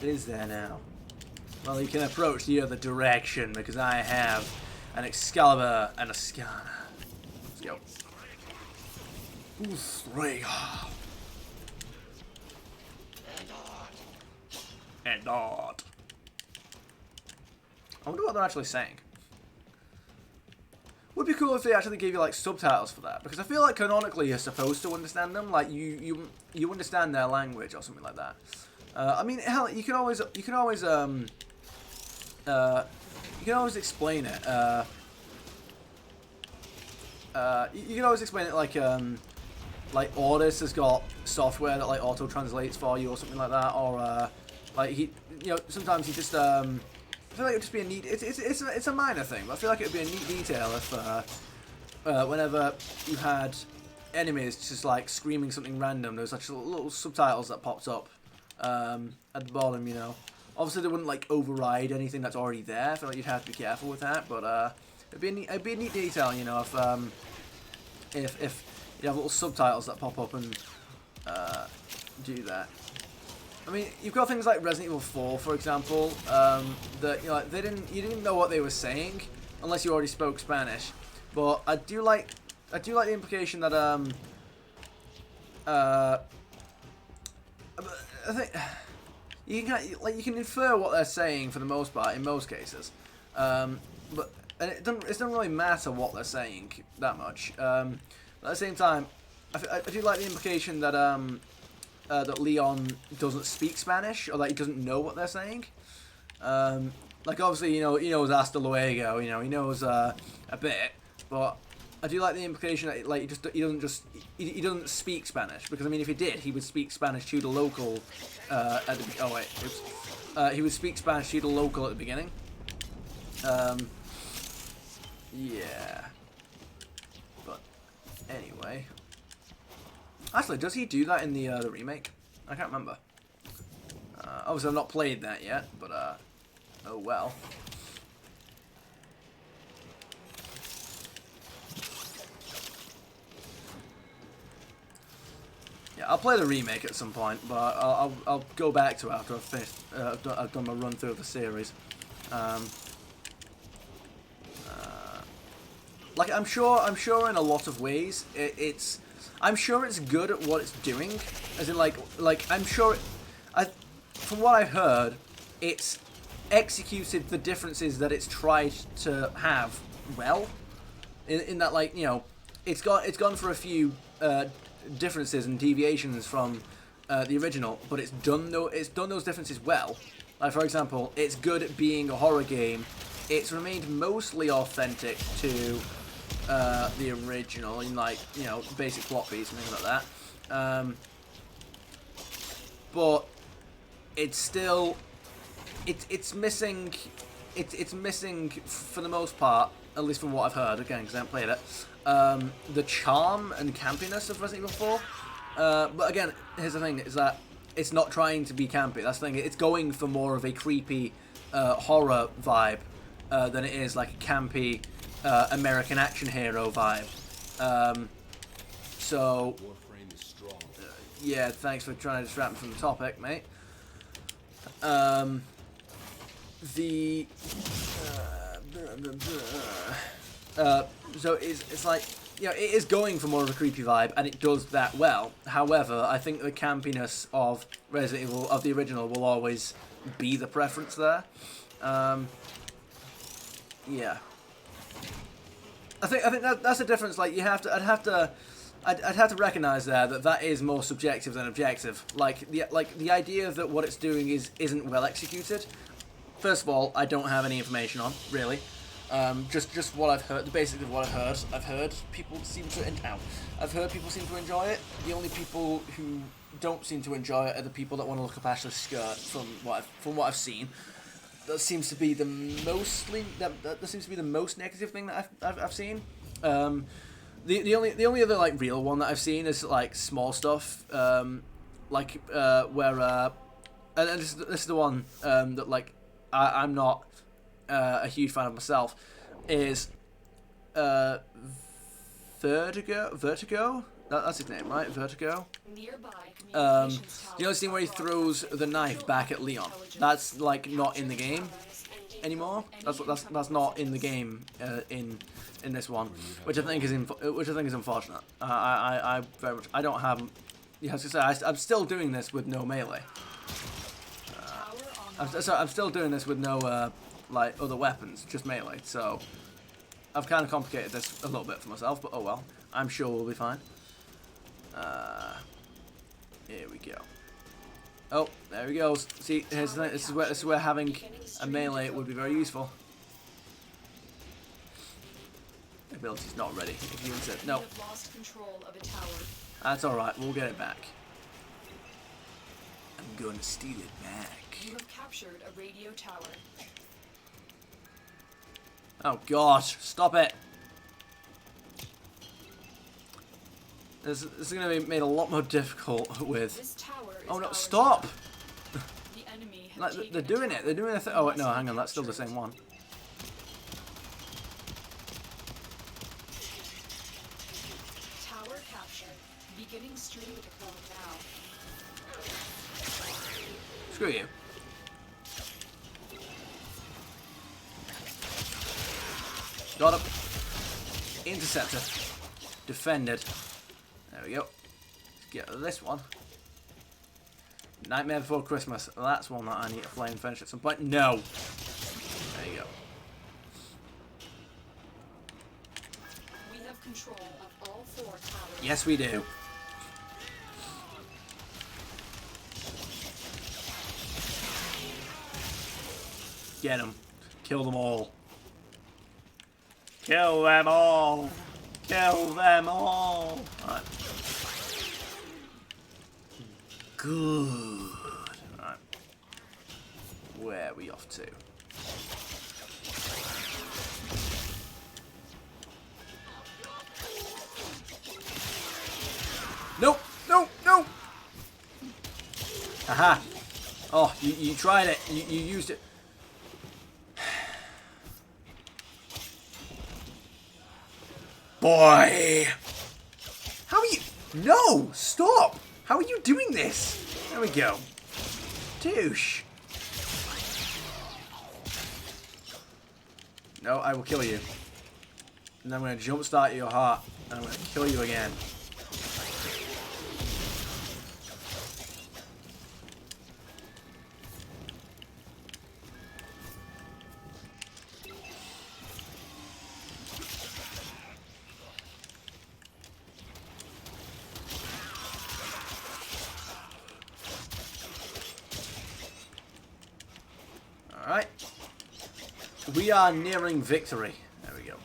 It is there now. Well, you can approach the other direction because I have an Excalibur and a Scanner. Let's go. Uthraga. And not. I wonder what they're actually saying. Would be cool if they actually gave you like subtitles for that, because I feel like canonically you're supposed to understand them, like you understand their language or something like that. I mean, hell, you can always explain it. You can always explain it like Ordis has got software that like auto translates for you or something like that, or like sometimes he just I feel like it'd just be a neat. It's a minor thing, but I feel like it would be a neat detail if whenever you had enemies just like screaming something random, there was actually little subtitles that popped up at the bottom. You know, obviously they wouldn't like override anything that's already there. I feel like you'd have to be careful with that, but it'd be a neat detail. You know, if you have little subtitles that pop up and do that. I mean, you've got things like Resident Evil 4, for example, that you didn't know what they were saying unless you already spoke Spanish. But I do like the implication that I think you can infer what they're saying for the most part in most cases, but it doesn't really matter what they're saying that much. But at the same time, I do like the implication that that Leon doesn't speak Spanish, or that he doesn't know what they're saying. Like obviously, he knows hasta luego, he knows a bit, but I do like the implication that like he doesn't speak Spanish, because I mean if he did, he would speak Spanish to the local he would speak Spanish to the local at the beginning. Yeah. But anyway. Actually, does he do that in the remake? I can't remember. Obviously, I've not played that yet, but oh well. Yeah, I'll play the remake at some point, but I'll go back to it after I've finished. I've done my run through of the series. Like I'm sure in a lot of ways I'm sure it's good at what it's doing, as in like I'm sure from what I've heard, it's executed the differences that it's tried to have well, in that like it's gone for a few differences and deviations from the original, but it's done those differences well. Like for example, it's good at being a horror game. It's remained mostly authentic to the original in like basic plot beats and things like that, but it's still it's missing for the most part, at least from what I've heard again because I haven't played it, the charm and campiness of Resident Evil 4. But again, here's the thing, is that it's not trying to be campy. That's the thing, it's going for more of a creepy horror vibe than it is like a campy American action hero vibe. So Warframe is strong. yeah, thanks for trying to distract me from the topic, mate. So it's like it is going for more of a creepy vibe, and it does that well. However, I think the campiness of Resident Evil of the original will always be the preference there. Yeah. I think that's the difference. Like I'd have to recognize there that is more subjective than objective. Like the idea that what it's doing isn't well executed. First of all, I don't have any information on really. Just what I've heard, the basics of what I've heard. I've heard people seem to enjoy it. The only people who don't seem to enjoy it are the people that want to look up Ashley's skirt. From what I've seen. That seems to be the most negative thing that I've seen. The only other like real one that I've seen is like small stuff, where and this is the one that like I'm not a huge fan of myself, is Vertigo? That's his name, right? Vertigo? Nearby You know the communications scene where he throws the knife back at Leon? That's like not in the game anymore. That's not in the game in this one, which I think is unfortunate. I very much don't have. Yeah, I was gonna say I'm still doing this with no melee. I'm still doing this with no like other weapons, just melee. So I've kind of complicated this a little bit for myself, but oh well. I'm sure we'll be fine. Here we go. Oh, there he goes. See, here's the thing. This is where having a melee would be very useful. Ability's not ready. If you insist. No. lost control of a tower. That's alright, we'll get it back. I'm going to steal it back. You have captured a radio tower. Oh gosh, stop it. This is going to be made a lot more difficult with... This tower is Oh no, ours stop! now. The enemy have Like, taken they're a doing tower. it, they're doing a thing. Oh wait, no, hang on, that's still the Captured. same one. Tower captured. Beginning stream deployment now. Screw you. Got him. Interceptor. Defended. There we go. Let's get this one. Nightmare Before Christmas. That's one that I need to play and finish at some point. No. There you go. We have control of all 4 towers. Yes, we do. Get them. Kill them all. Kill them all. Kill them all. Alright. Good. Alright. Where are we off to? Nope. No. No. Aha. Oh, you tried it. You used it. Boy! How are you... No! Stop! How are you doing this? There we go. Douche. No, I will kill you. And I'm going to jumpstart your heart. And I'm going to kill you again. Alright. We are nearing victory. There we go.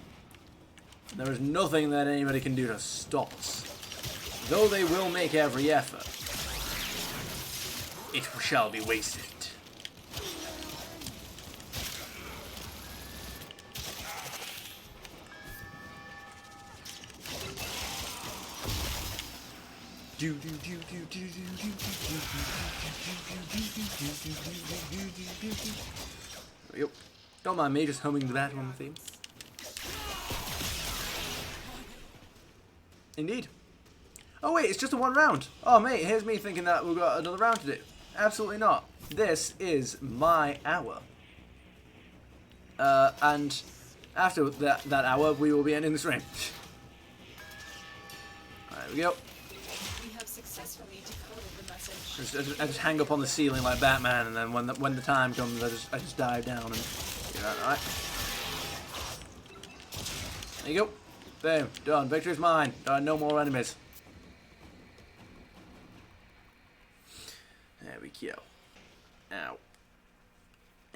There is nothing that anybody can do to stop us. Though they will make every effort, it shall be wasted. There we go. Don't mind me just humming that one theme. Indeed. Oh wait, it's just a 1 round. Oh mate, here's me thinking that we've got another round to do. Absolutely not. This is my hour. And after that hour, we will be ending the stream. There we go. We have successfully decoded the message. I just hang up on the ceiling like Batman, and then when the time comes, I just dive down and do that. All right. There you go. Boom. Done. Victory's mine. No more enemies. There we go. Ow.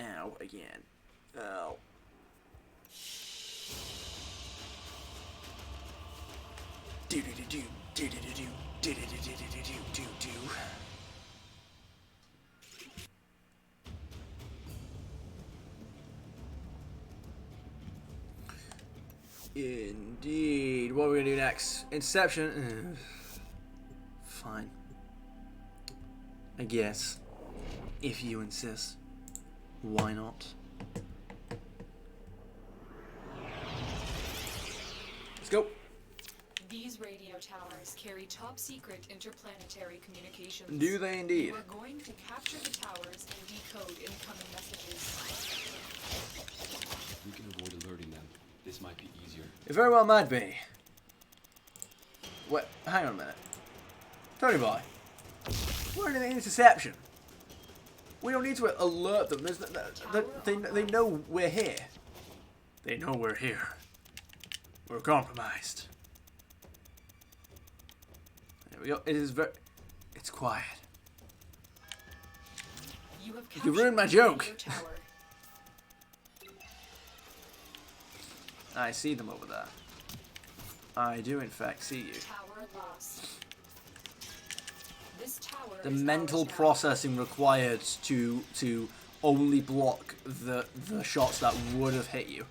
Ow again. Ow. Do do do do do do do do do do do do do do. Indeed. What are we gonna do next? Inception. Fine. I guess. If you insist. Why not? Let's go. These radio towers carry top-secret interplanetary communications. Do they indeed? You are going to capture the towers and decode incoming messages. If we can avoid alerting them, this might be easier. It very well might be. Wait, hang on a minute. Tony boy, we're in an interception. We don't need to alert them. They know we're here. They know we're here. We're compromised. There we go. It's quiet. You ruined my joke. I see them over there. I do in fact see you. Tower lost. This tower The is mental ours now. processing required to only block the shots that would have hit you.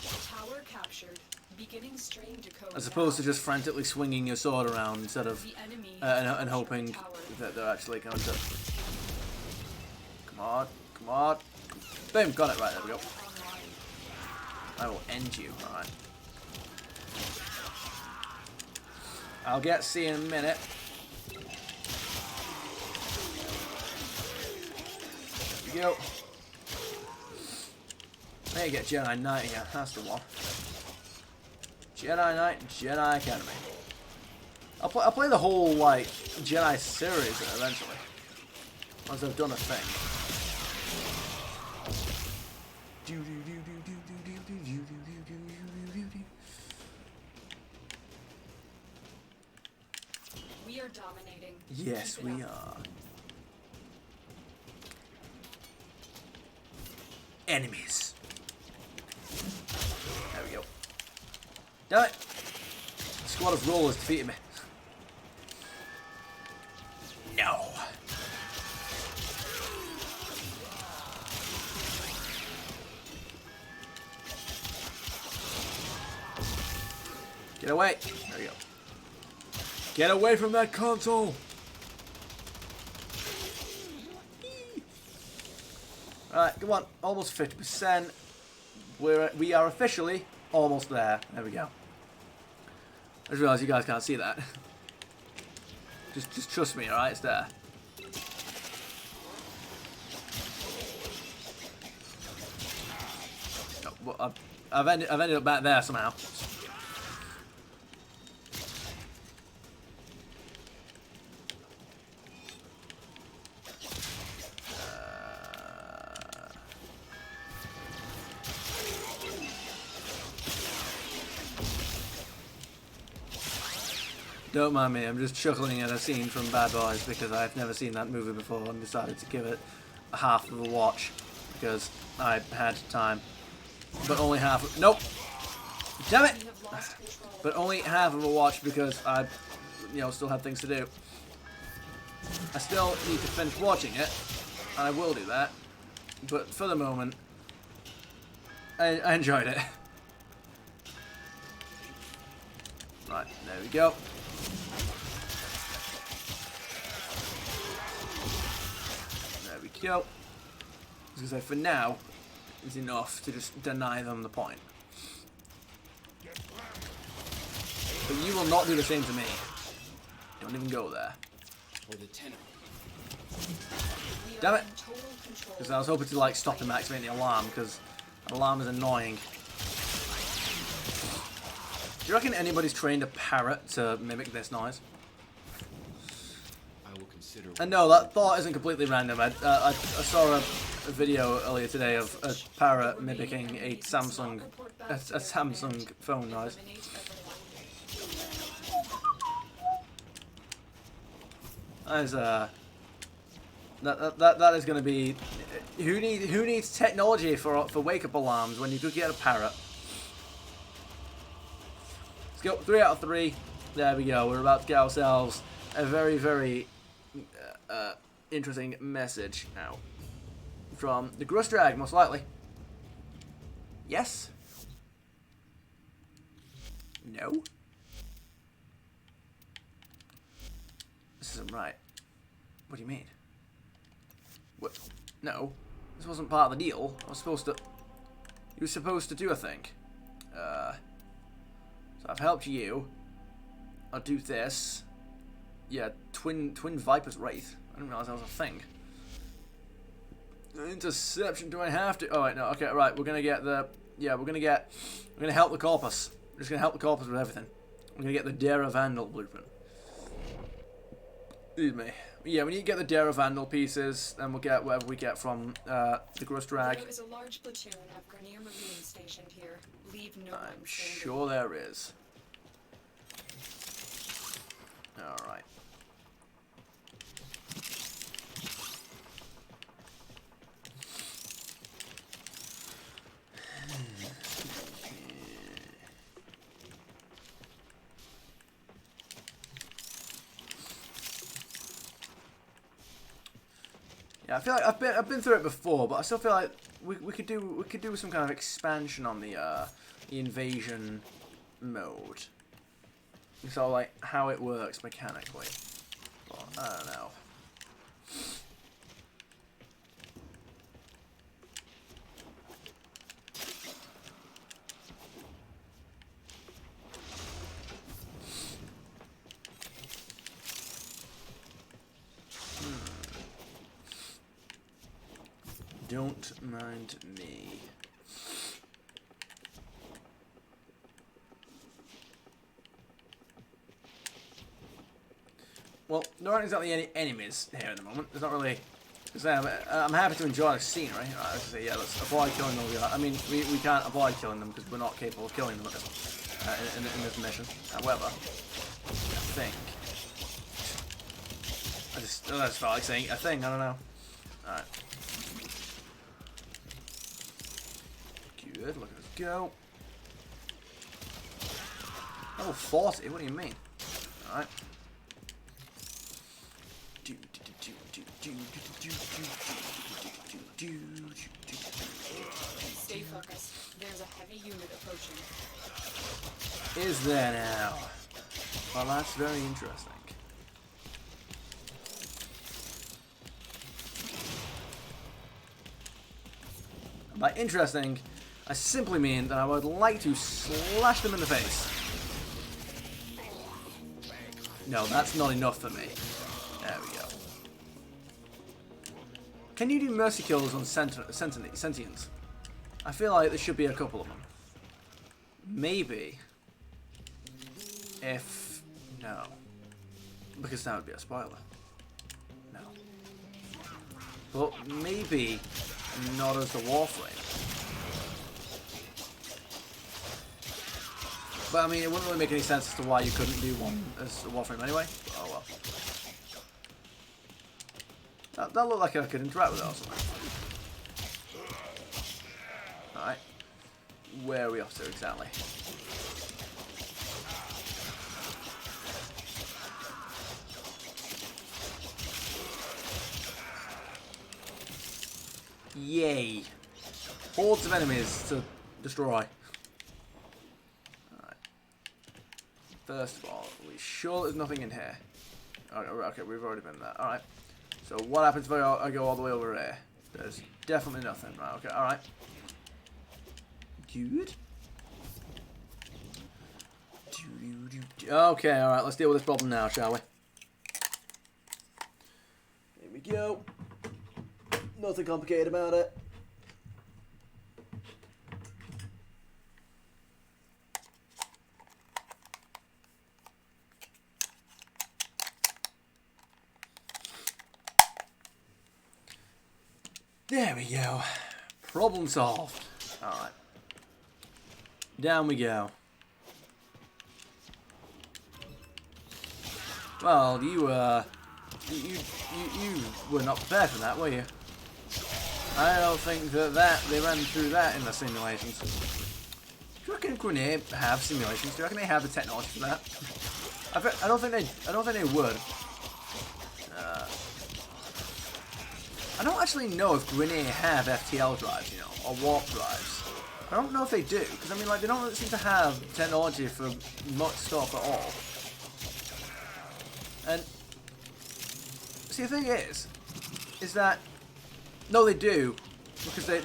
Tower captured. Beginning strain decode. As opposed to now. just frantically swinging your sword around instead of The enemy and hoping tower. that they're actually going to. Come on, come on. Boom, got it right, there we go. Online. I will end you, alright. I'll get C in a minute. There we go. There you get Jedi Knight again, that's the one. Jedi Knight, Jedi Academy. I'll play the whole, like, Jedi series eventually. Once I've done a thing. We are dominating. Yes, Keep it we up. are. Enemies. There we go. Damn it! A squad of rollers defeated me. No. Get away. There we go. Get away from that console. Alright, come on. Almost 50%. We are officially almost there. There we go. I just realised you guys can't see that. Just trust me, alright? It's there. Oh, well, I've ended up back there somehow. Don't mind me, I'm just chuckling at a scene from Bad Boys because I've never seen that movie before and decided to give it a half of a watch because I had time. But only half. Nope! Damn it! We have lost control. But only half of a watch because I, still had things to do. I still need to finish watching it, and I will do that. But for the moment, I enjoyed it. Right, there we go. There we go. I was going to say, for now, is enough to just deny them the point. But you will not do the same to me. Don't even go there. Or the tenor. We Damn are it. in total control. Because I was hoping to like stop him activating the alarm because the alarm is annoying. Do you reckon anybody's trained a parrot to mimic this noise? I will consider. And no, that thought isn't completely random. I saw a video earlier today of a parrot mimicking a Samsung phone noise. Eliminate everyone. That is that is going to be who needs technology for wake up alarms when you could get a parrot. Let's go 3 out of 3. There we go. We're about to get ourselves a very, very interesting message now from the Grust Drag, most likely. Yes. No. This isn't right. What do you mean? What? No. This wasn't part of the deal. I was supposed to... You were supposed to do a thing. So I've helped you. I'll do this. Yeah, twin Viper's Wraith. I didn't realize that was a thing. Interception. Do I have to? Oh wait, no. Okay, right. We're gonna get the. Yeah, we're gonna help the Corpus. We're just gonna help the Corpus with everything. We're gonna get the Dara Vandal blueprint. Excuse me. Yeah, we need to get the Dara Vandal pieces, and we'll get whatever we get from the Grust Drag. There is a large platoon of Grenier Marines stationed here. Leave no one I'm standing. sure there is. Alright. Yeah, I feel like I've been through it before, but I still feel like we could do some kind of expansion on the invasion mode. So like how it works mechanically. But I don't know. Don't mind me. Well, there aren't exactly any enemies here at the moment. There's not really. I'm happy to enjoy the scenery. Right, let's say, yeah, let's avoid killing all the. I mean, we can't avoid killing them because we're not capable of killing them in this mission. However, I think I just felt like saying a thing. I don't know. All right. Good. Look at us go. Level 40. What do you mean? All right. Stay focused. There's a heavy unit approaching. Is there now? Well, that's very interesting. By interesting, I simply mean that I would like to slash them in the face. No, that's not enough for me. There we go. Can you do mercy kills on sentients? I feel like there should be a couple of them. Maybe. If... No. Because that would be a spoiler. No. But maybe not as the Warframe. But I mean, it wouldn't really make any sense as to why you couldn't do one as a Warframe anyway. Oh well. That looked like I could interact with it or something. Alright. Where are we off to exactly? Yay! Hordes of enemies to destroy. First of all, are we sure there's nothing in here? Okay, we've already been there. Alright. So what happens if I go all the way over here? There's definitely nothing. Right, okay, alright. Good. Okay, alright, let's deal with this problem now, shall we? Here we go. Nothing complicated about it. There we go. Problem solved. Alright. Down we go. Well, you were not prepared for that, were you? I don't think that they ran through that in the simulations. Do you reckon Grenier have simulations? Do you reckon they have the technology for that? I don't think they would. I don't actually know if Grenier have FTL drives, you know, or warp drives. I don't know if they do, because I mean, like, they don't really seem to have technology for much stuff at all. And see, the thing is that no, they do, because they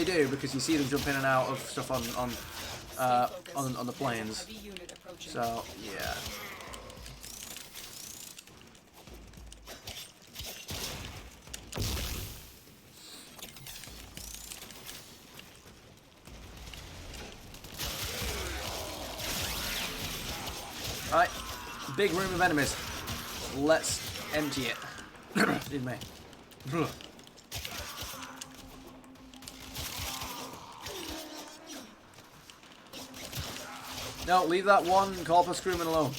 do because you see them jump in and out of stuff on on the planes. So yeah. Alright, big room of enemies. Let's empty it. Excuse me. No, leave that one corpus crewman alone.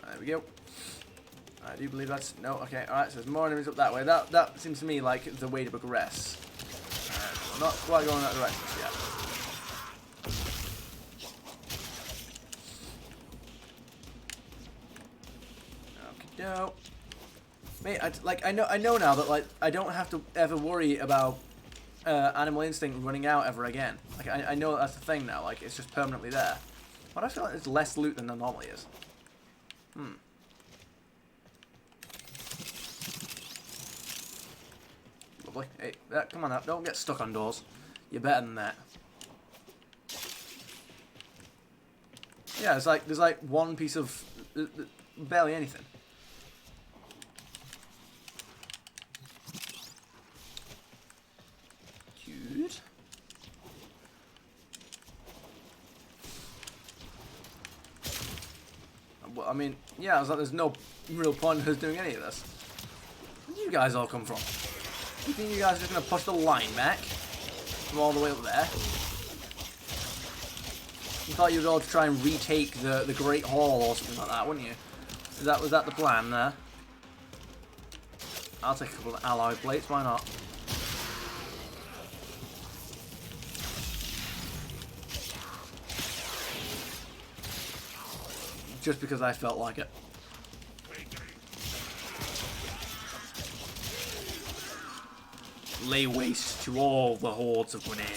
There we go. I do believe that's... No, okay, alright, so there's more enemies up that way. That seems to me like the way to progress. I'm not quite going that direction yet. No, mate. I know now that like I don't have to ever worry about Animal Instinct running out ever again. Like I know that's the thing now. Like it's just permanently there. But I feel like it's less loot than there normally is. Lovely. Hey, come on up. Don't get stuck on doors. You're better than that. Yeah, there's like one piece of barely anything. I mean, yeah, I was like, there's no real point in us doing any of this. Where do you guys all come from? You think you guys are just going to push the line back? From all the way up there? You thought you would all try and retake the Great Hall or something like that, wouldn't you? Was that the plan there? I'll take a couple of alloy plates, why not? Just because I felt like it. Lay waste to all the hordes of Grenada.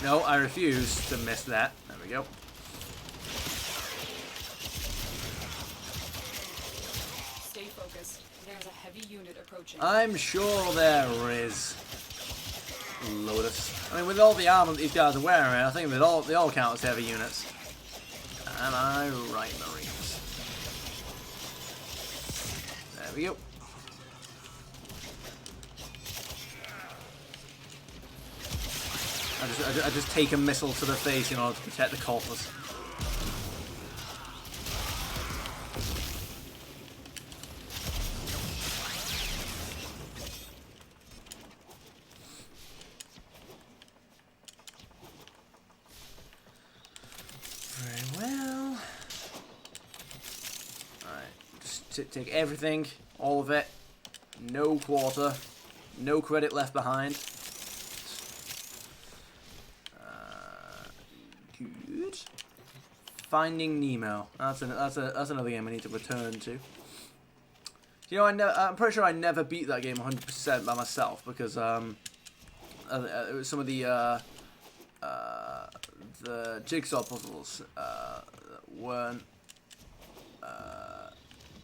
No, I refuse to miss that. There we go. Stay focused. There's a heavy unit approaching. I'm sure there is. Lotus. I mean, with all the armor that these guys are wearing, I think they all count as heavy units. Am I right, Marines? There we go. I just take a missile to the face in order to protect the corpus. Take everything, all of it, no quarter, no credit left behind. Good. Finding Nemo. That's another game I need to return to. You know, I'm pretty sure I never beat that game 100% by myself because it was some of the jigsaw puzzles weren't.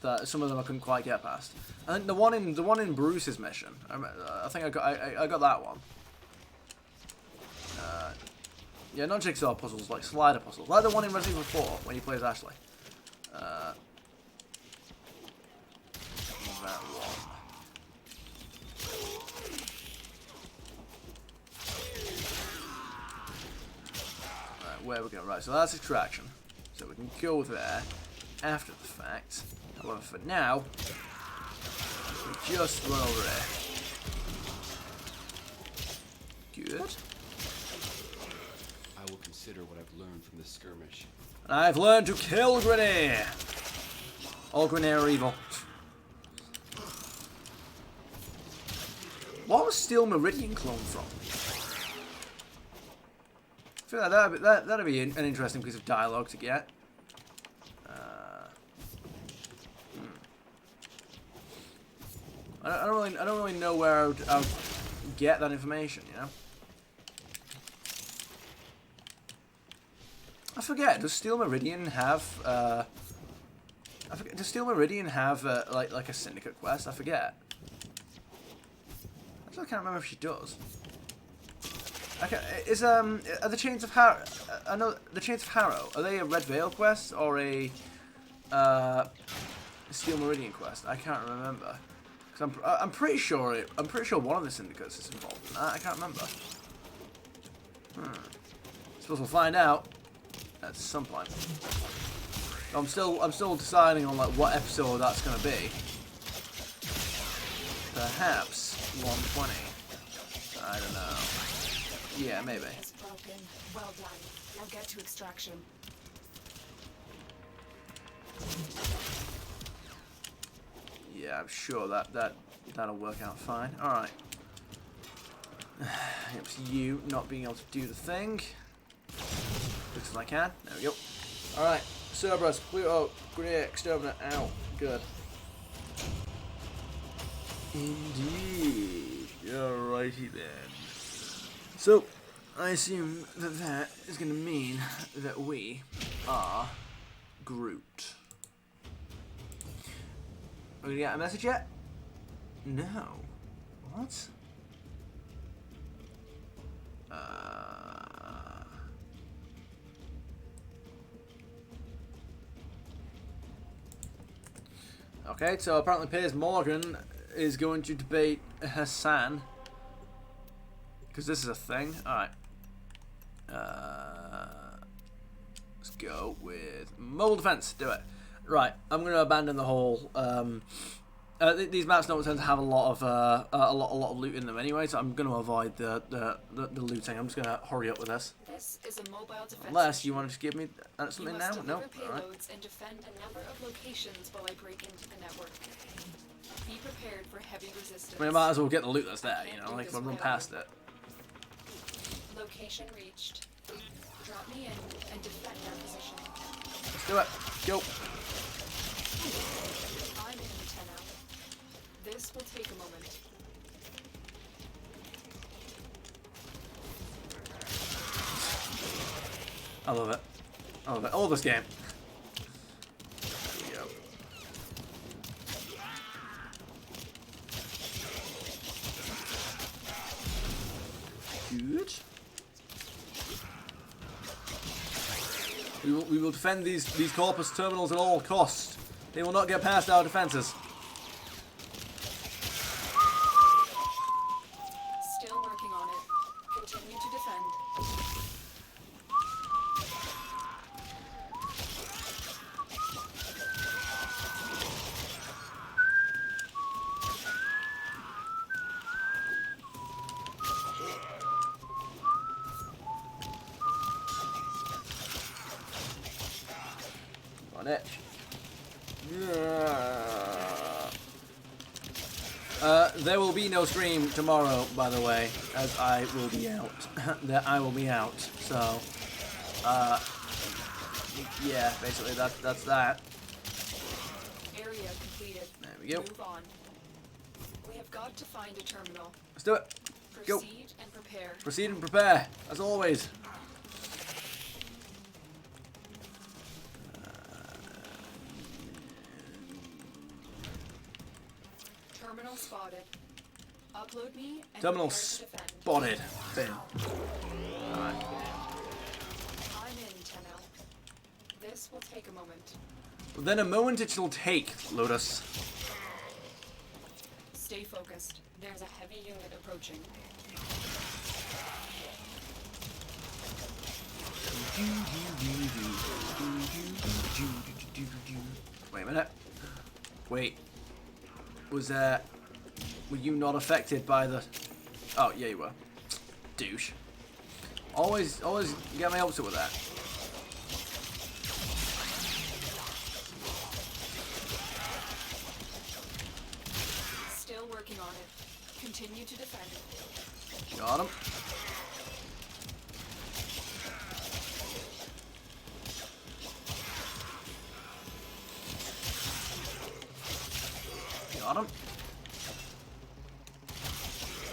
That some of them I couldn't quite get past. I think the one in Bruce's mission. I think I got that one. Yeah, not jigsaw puzzles, like slider puzzles, like the one in Resident Evil 4 when he plays Ashley. That one. Right, where are we going? Right, so that's extraction. So we can go there after the fact. However, for now, we just run over there. Good. I will consider what I've learned from this skirmish. I've learned to kill Grenade. All Grenade are evil. What was Steel Meridian clone from? I feel like that'd be an interesting piece of dialogue to get. I don't really know where I would get that information, you know. I forget. Does Steel Meridian have? I forget, does Steel Meridian have like a syndicate quest? I forget. Actually, I can't remember if she does. Okay, are the Chains of Harrow? I know the Chains of Harrow. Are they a Red Veil quest or a Steel Meridian quest? I can't remember. Cause I'm pretty sure one of the syndicates is involved in that. I can't remember. Suppose we'll find out at some point. I'm still deciding on like what episode that's gonna be. Perhaps 120. I don't know. Yeah, maybe. It's broken. Well done. Now get to extraction. Yeah, I'm sure that'll work out fine. All right. It's you not being able to do the thing. Looks as I can. There we go. All right. Cerberus, clear out. Great. Exterminate out. Good. Indeed. Alrighty then. So, I assume that is going to mean that we are Groot. Are we going to get a message yet? No. What? Okay, so apparently Piers Morgan is going to debate Hassan. Because this is a thing. Alright. Let's go with mobile defense. Do it. Right, I'm going to abandon the whole... these maps don't tend to have a lot of loot in them anyway, so I'm going to avoid the looting. I'm just going to hurry up with this. This is a mobile defense. Unless you want to just give me something now? No? Alright. Alright. And defend a number of locations while I break into the network. Be prepared for heavy resistance. I mean, I might as well get the loot that's there, you know, like if I run past it. Location reached. Drop me in and defend our position. Let's do it. Go. I'm in antenna. This will take a moment. I love it. I love it. I love this game. There we go. Good. We will defend these Corpus terminals at all costs. They will not get past our defenses. Still working on it. Continue to defend. On it. There will be no stream tomorrow, by the way, as I will be out. I will be out. So, yeah, basically that's that. Area completed. There we go. Move on. We have got to find a terminal. Let's do it. Go. Proceed and prepare. Proceed and prepare, as always. Terminal spotted. Upload me and Terminal prepare to defend. spotted. Boom. Alright. I'm in 10L. This will take a moment. Then a moment it shall take, Lotus. Stay focused. There's a heavy unit approaching. Wait a minute. Wait. Were you not affected by the... Oh, yeah you were. Douche. Always get my hopes up with that. Still working on it. Continue to defend. Got him. Got him.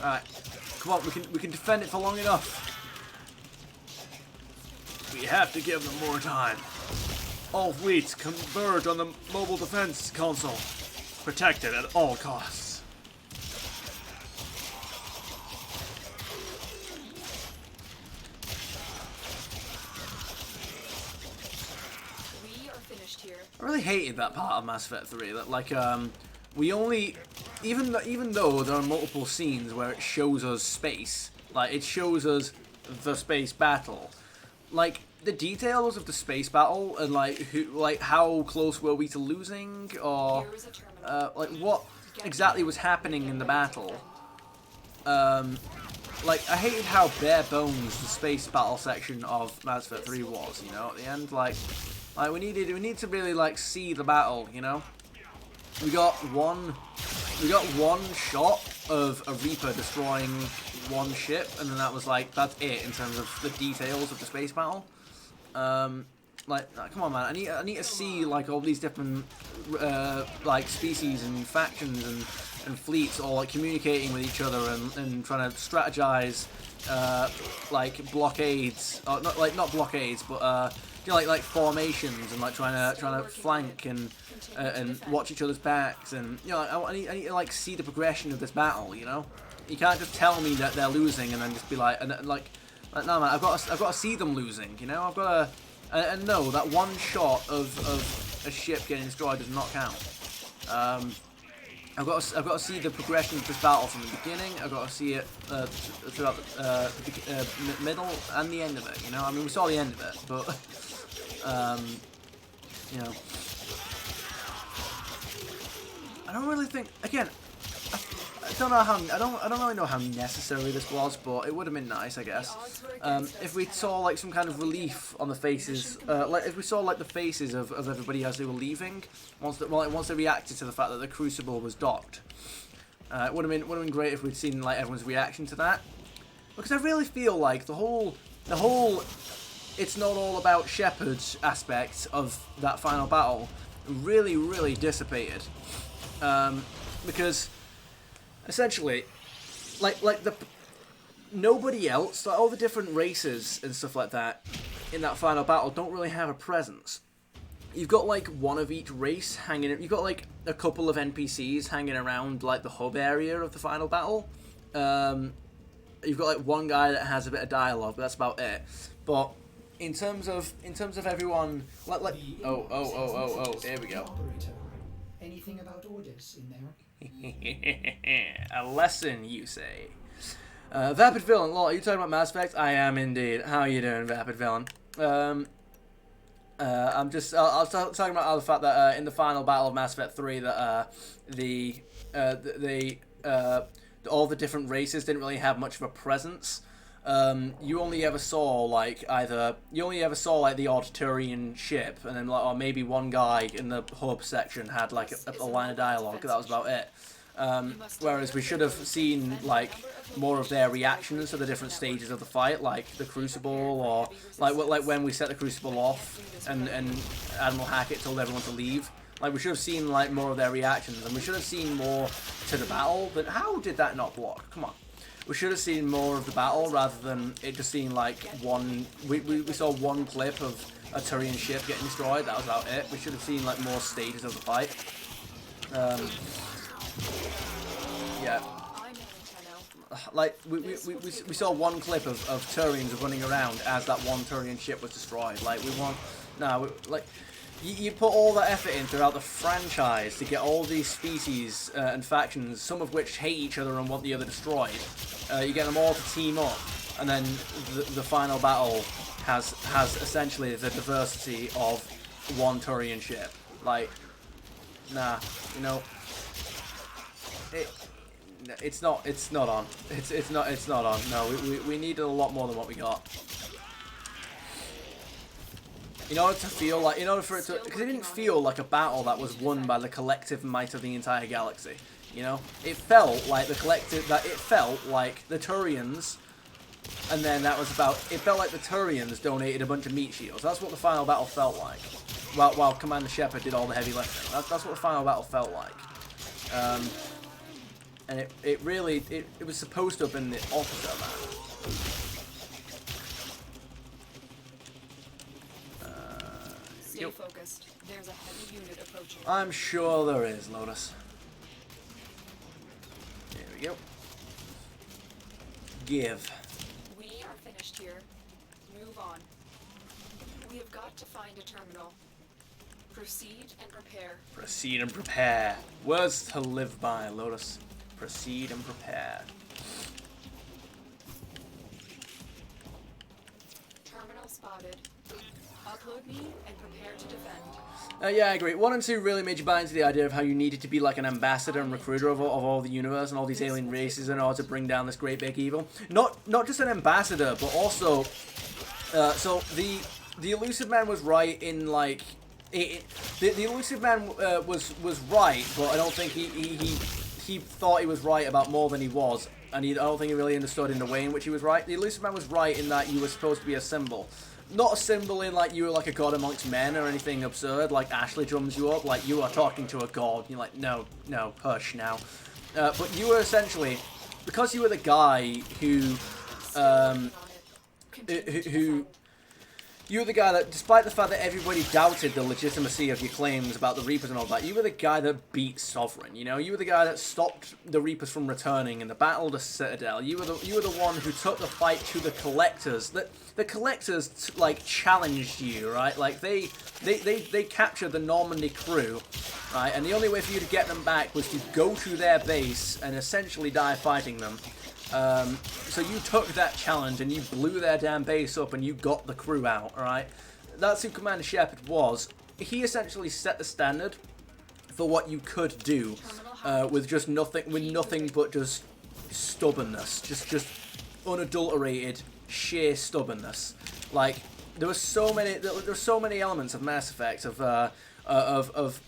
Alright. Come on, we can defend it for long enough. We have to give them more time. All fleets converge on the mobile defense console. Protected at all costs. We are finished here. I really hated that part of Mass Effect 3. That like we only even though there are multiple scenes where it shows us space, like it shows us the space battle, like the details of the space battle and like how close were we to losing, or Here is a terminal. like what exactly was happening in the battle. Like I hated how bare bones the space battle section of Mass Effect 3 was. You know, at the end, like we need to really like see the battle. You know, we got one shot of a Reaper destroying one ship, and then that was like that's it in terms of the details of the space battle. Like, come on, man! I need to see like all these different like species and factions and fleets all like communicating with each other and trying to strategize like blockades, or not blockades, but you know, like formations and like trying to flank and watch each other's backs, and you know I need to like see the progression of this battle. You know, you can't just tell me that they're losing and then just be like like no, man, I've got to see them losing. You know, I've got to and no, that one shot of a ship getting destroyed does not count. I've got to see the progression of this battle from the beginning. I've got to see it throughout the middle and the end of it. You know, I mean, we saw the end of it, but you know, I don't really think. Again, I don't know how. I don't really know how necessary this was, but it would have been nice, I guess. If we saw like some kind of relief on the faces, like if we saw like the faces of everybody as they were leaving, once they reacted to the fact that the Crucible was docked. It would have been great if we'd seen like everyone's reaction to that, because I really feel like the whole it's not all about Shepard aspect of that final battle really dissipated, because essentially, like the nobody else, like all the different races and stuff like that in that final battle don't really have a presence. You've got like one of each race hanging. You've got like a couple of NPCs hanging around like the hub area of the final battle. You've got like one guy that has a bit of dialogue, but that's about it. But in terms of everyone, like here we go. Anything about orders in there? A lesson, you say? Vapid Villain, lol, are you talking about Mass Effect? I am indeed. How are you doing, Vapid Villain? I was talking about the fact that in the final battle of Mass Effect 3 that all the different races didn't really have much of a presence. You only ever saw like the odd Turian ship, and then like, or maybe one guy in the hub section had like a line of dialogue. That was about it. Whereas we should have seen like more of their reactions to the different stages of the fight, like the Crucible, or like when we set the Crucible off and Admiral Hackett told everyone to leave. Like we should have seen like more of their reactions, and we should have seen more to the battle. But how did that not block? Come on. We should have seen more of the battle rather than it just seeing like one. We saw one clip of a Turian ship getting destroyed. That was about it. We should have seen like more stages of the fight. Yeah. Like we saw one clip of Turians running around as that one Turian ship was destroyed. Like you put all that effort in throughout the franchise to get all these species and factions, some of which hate each other and want the other destroyed. You get them all to team up, and then the final battle has essentially the diversity of one Turian ship. Like, nah, you know, it's not on. It's not on. No, we needed a lot more than what we got. In order for it to, because it didn't feel like a battle that was won by the collective might of the entire galaxy. You know, it felt like the Turians, and then that was about. It felt like the Turians donated a bunch of meat shields. That's what the final battle felt like. While Commander Shepard did all the heavy lifting. That's what the final battle felt like. And it really was supposed to have been the opposite of that. Stay focused. unit approaching. I'm sure there is, Lotus. There we go. Give. We are finished here. Move on. We have got to find a terminal. Proceed and prepare. Proceed and prepare. Words to live by, Lotus. Proceed and prepare. Terminal spotted. Upload me and prepare to defend. Yeah, I agree. 1 and 2 really made you buy into the idea of how you needed to be like an ambassador and recruiter of all the universe and all these alien races in order to bring down this great big evil. Not just an ambassador, but also, so the Elusive Man was right in like, the Elusive Man was right, but I don't think he thought he was right about more than he was, and I don't think he really understood in the way in which he was right. The Elusive Man was right in that you were supposed to be a symbol. Not a symbol in like you were like a god amongst men or anything absurd, like Ashley drums you up, like you are talking to a god. You're like, no, hush now. But you were essentially, because you were the guy who you were the guy that, despite the fact that everybody doubted the legitimacy of your claims about the Reapers and all that, you were the guy that beat Sovereign, you know? You were the guy that stopped the Reapers from returning in the Battle of the Citadel. You were the one who took the fight to the Collectors. The Collectors, like, challenged you, right? Like, they captured the Normandy crew, right? And the only way for you to get them back was to go to their base and essentially die fighting them. So you took that challenge and you blew their damn base up and you got the crew out, alright? That's who Commander Shepard was. He essentially set the standard for what you could do with just nothing but just stubbornness, just unadulterated sheer stubbornness. Like there were so many elements of Mass Effect of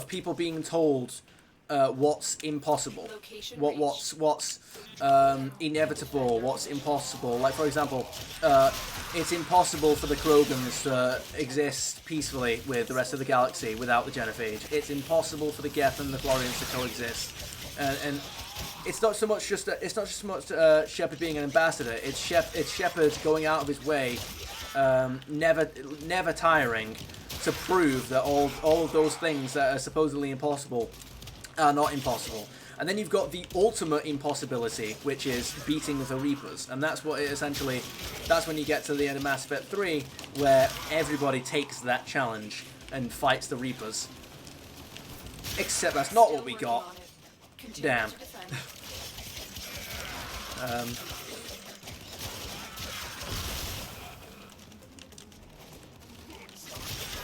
people being told what's impossible, what's inevitable, what's impossible. Like for example, it's impossible for the Krogans to exist peacefully with the rest of the galaxy without the Genophage. It's impossible for the Geth and the Glorians to coexist, and it's not so much Shepard being an ambassador. It's Shepard going out of his way, never tiring, to prove that all of those things that are supposedly impossible are not impossible. And then you've got the ultimate impossibility, which is beating the Reapers. And that's what it essentially, that's when you get to the end of Mass Effect 3, where everybody takes that challenge and fights the Reapers. Except that's not what we got. Damn.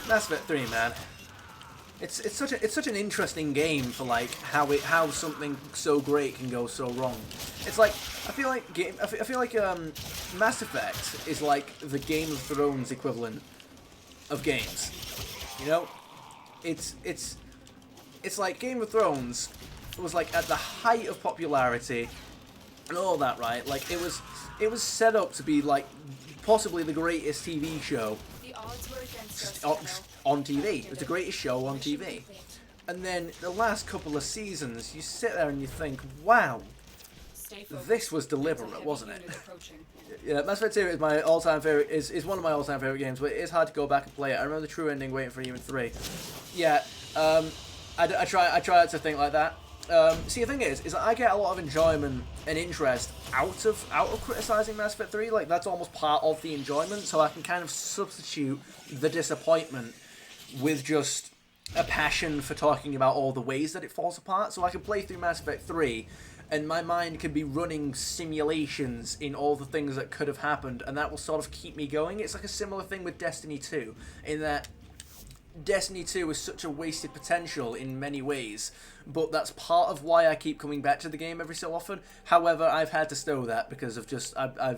Mass Effect 3, man. It's such an interesting game for like how something so great can go so wrong. It's like I feel like Mass Effect is like the Game of Thrones equivalent of games. You know, it's like Game of Thrones was like at the height of popularity and all that, right? Like it was set up to be like possibly the greatest TV show. The odds were against us, on TV. It was the greatest show on TV. And then the last couple of seasons, you sit there and you think, wow, this was deliberate, wasn't it? Yeah, Mass Effect 2 is my all-time favorite. Is one of my all-time favorite games, but it is hard to go back and play it. I remember the true ending, waiting for even 3. Yeah, I try to think like that. See, the thing is that I get a lot of enjoyment and interest out of criticizing Mass Effect 3. Like that's almost part of the enjoyment, so I can kind of substitute the disappointment with just a passion for talking about all the ways that it falls apart. So I can play through Mass Effect 3 and my mind can be running simulations in all the things that could have happened, and that will sort of keep me going. It's like a similar thing with Destiny 2, in that Destiny 2 is such a wasted potential in many ways, but that's part of why I keep coming back to the game every so often. However, I've had to stow that because of just I'm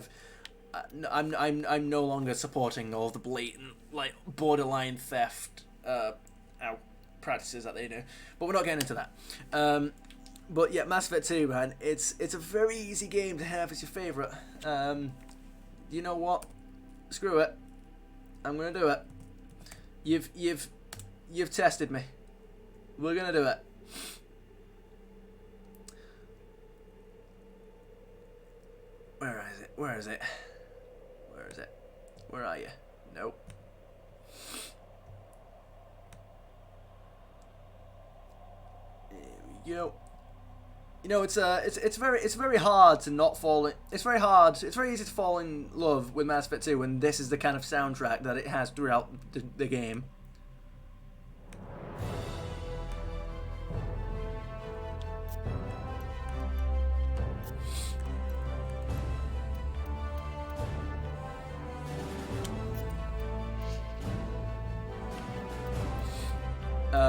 no longer supporting all the blatant like borderline theft practices that they do, but we're not getting into that. But yeah, Mass Effect 2, man, it's a very easy game to have as your favorite. You know what? Screw it. I'm gonna do it. You've tested me. We're gonna do it. Where is it? Where is it? Where is it? Where are you? Nope. you know, it's very hard to not fall. It's very hard. It's very easy to fall in love with Mass Effect 2 when this is the kind of soundtrack that it has throughout the game.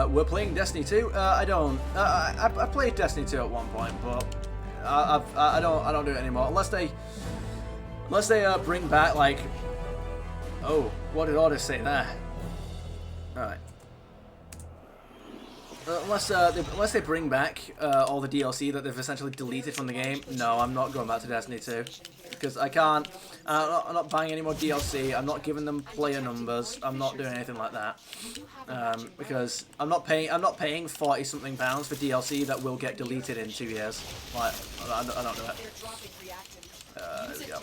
We're playing Destiny 2. I don't. I played Destiny 2 at one point, but I don't do it anymore unless they bring back like. Oh, what did Ordis say there? All right. Unless they bring back all the DLC that they've essentially deleted from the game, no, I'm not going back to Destiny 2 because I can't. I'm not buying any more DLC. I'm not giving them player numbers. I'm not doing anything like that because I'm not paying £40-something for DLC that will get deleted in 2 years. Like I don't do it. There we go.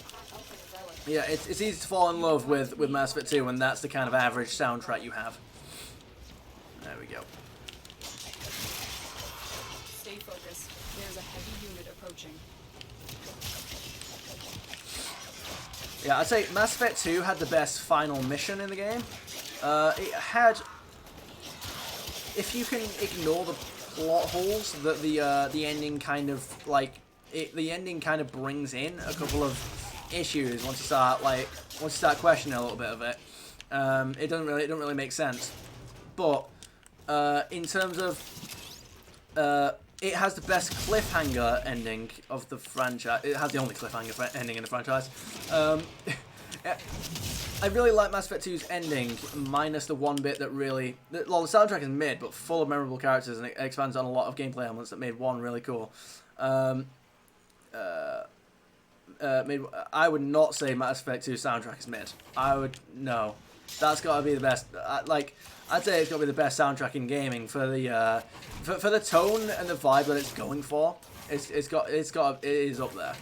Yeah, it's easy to fall in love with Mass Effect 2 when that's the kind of average soundtrack you have. There we go. Stay focused. There's a heavy unit approaching. Yeah, I'd say Mass Effect 2 had the best final mission in the game. It had, if you can ignore the plot holes that the ending kind of like, the ending kind of brings in a couple of issues once you start questioning a little bit of it. It doesn't really make sense. But in terms of it has the best cliffhanger ending of the franchise. It has the only cliffhanger ending in the franchise. I really like Mass Effect 2's ending, minus the one bit that really... Well, the soundtrack is mid, but full of memorable characters, and it expands on a lot of gameplay elements that made 1 really cool. I would not say Mass Effect 2's soundtrack is mid. No. That's got to be the best. I'd say it's got to be the best soundtrack in gaming for the for the tone and the vibe that it's going for. It is up there.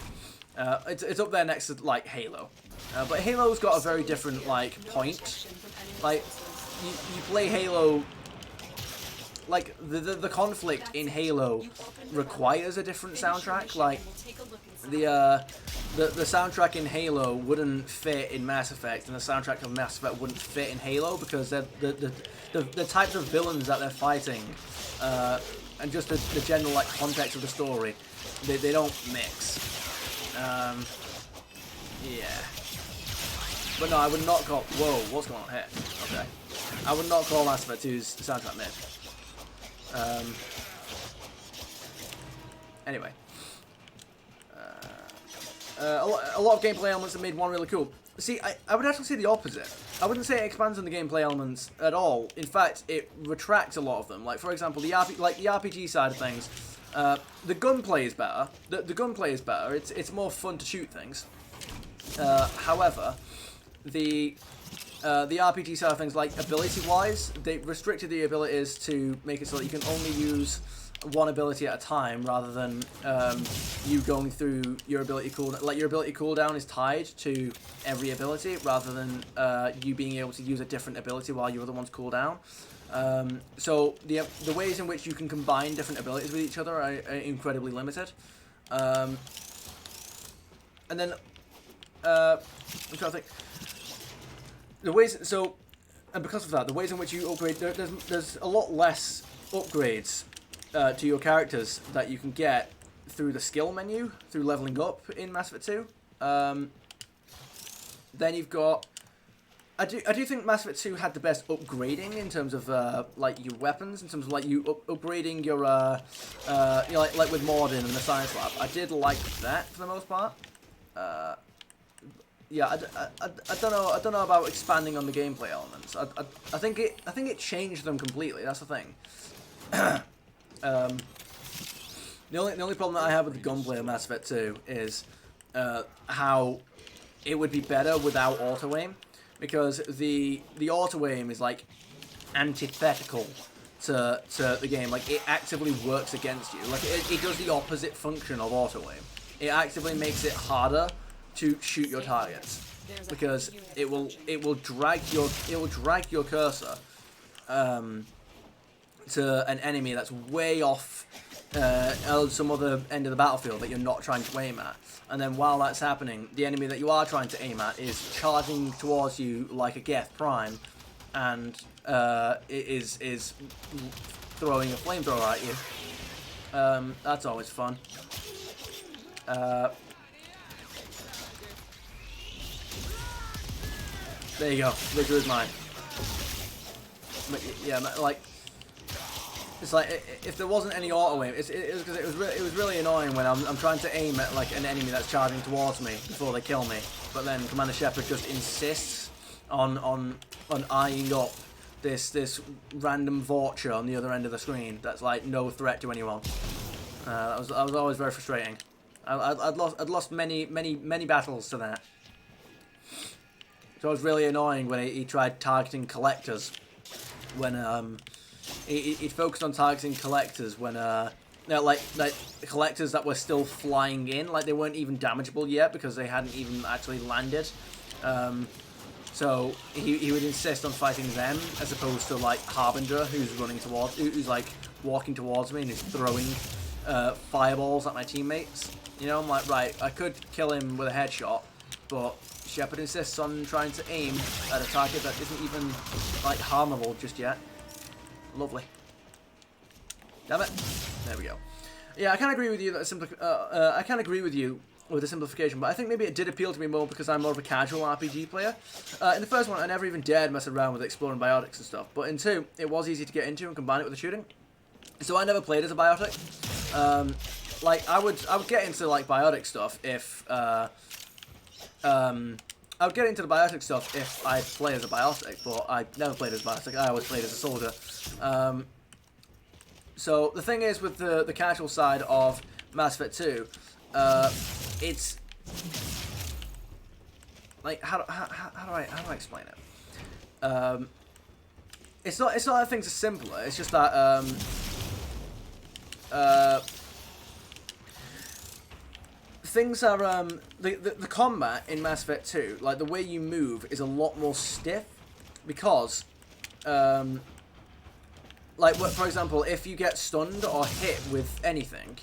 It's up there next to like Halo, but Halo's got a very different like point. Like you play Halo. Like the conflict in Halo requires a different soundtrack. Like the soundtrack in Halo wouldn't fit in Mass Effect, and the soundtrack of Mass Effect wouldn't fit in Halo because the types of villains that they're fighting, and just the general like context of the story, they don't mix. Yeah. But no, I would not call. Whoa, what's going on here? Okay. I would not call Mass Effect 2's soundtrack mid. Anyway. A lot of gameplay elements that made 1 really cool. See, I would actually say the opposite. I wouldn't say it expands on the gameplay elements at all. In fact, it retracts a lot of them. Like, for example, the RPG side of things, the gunplay is better. The gunplay is better. It's more fun to shoot things. However, the RPG side of things, like ability-wise, they restricted the abilities to make it so that you can only use 1 ability at a time, rather than you going through your ability cooldown. Like, your ability cooldown is tied to every ability, rather than you being able to use a different ability while your other ones cool down. So the ways in which you can combine different abilities with each other are incredibly limited. And then I'm trying to think. And because of that, the ways in which you upgrade, there's a lot less upgrades to your characters that you can get through the skill menu, through leveling up in Mass Effect 2. Then you've got... I do think Mass Effect 2 had the best upgrading in terms of like your weapons, in terms of like you upgrading your you know, like with Mordin and the Science Lab. I did like that for the most part. Yeah, I don't know about expanding on the gameplay elements. I think it changed them completely. That's the thing. The only problem that I have with the gunplay of Mass Effect 2 is how it would be better without auto aim, because the auto aim is like antithetical to the game. Like, it actively works against you. Like, it does the opposite function of auto aim. It actively makes it harder to shoot your targets, because it will drag your cursor to an enemy that's way off on some other end of the battlefield that you're not trying to aim at. And then while that's happening, the enemy that you are trying to aim at is charging towards you like a Geth Prime, and is throwing a flamethrower at you. That's always fun. There you go. Victor is mine. Yeah, like it's like if there wasn't any auto aim, it was really annoying when I'm trying to aim at like an enemy that's charging towards me before they kill me, but then Commander Shepard just insists on eyeing up this random vulture on the other end of the screen that's like no threat to anyone. That was always very frustrating. I'd lost many battles to that. So it was really annoying when he tried targeting collectors. When he focused on targeting collectors when like collectors that were still flying in, like they weren't even damageable yet because they hadn't even actually landed. So he would insist on fighting them as opposed to like Harbinger, who's like walking towards me and is throwing fireballs at my teammates. You know, I'm like, right, I could kill him with a headshot, but Shepard insists on trying to aim at a target that isn't even like harmable just yet. Lovely. Damn it. There we go. Yeah, I can't agree with you that I can't agree with you with the simplification, but I think maybe it did appeal to me more because I'm more of a casual RPG player. In the first one, I never even dared mess around with exploring biotics and stuff, but in 2, it was easy to get into and combine it with the shooting. So I never played as a biotic. Like I would get into like biotic stuff if I would get into the biotic stuff if I play as a biotic, but I never played as a biotic. I always played as a soldier. So the thing is with the casual side of Mass Effect 2, it's like how do I explain it? It's not that things are simpler. It's just that things are the combat in Mass Effect 2, like the way you move is a lot more stiff because like for example, if you get stunned or hit with anything,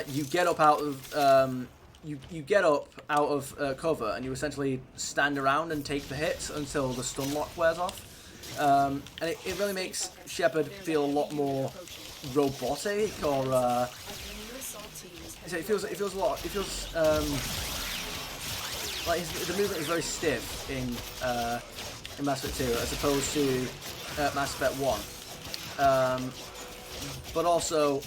you get up out of you get up out of cover and you essentially stand around and take the hits until the stun lock wears off. And it really makes Shepard feel a lot more robotic, or so it feels a lot. It feels like the movement is very stiff in Mass Effect 2 as opposed to Mass Effect 1. But also,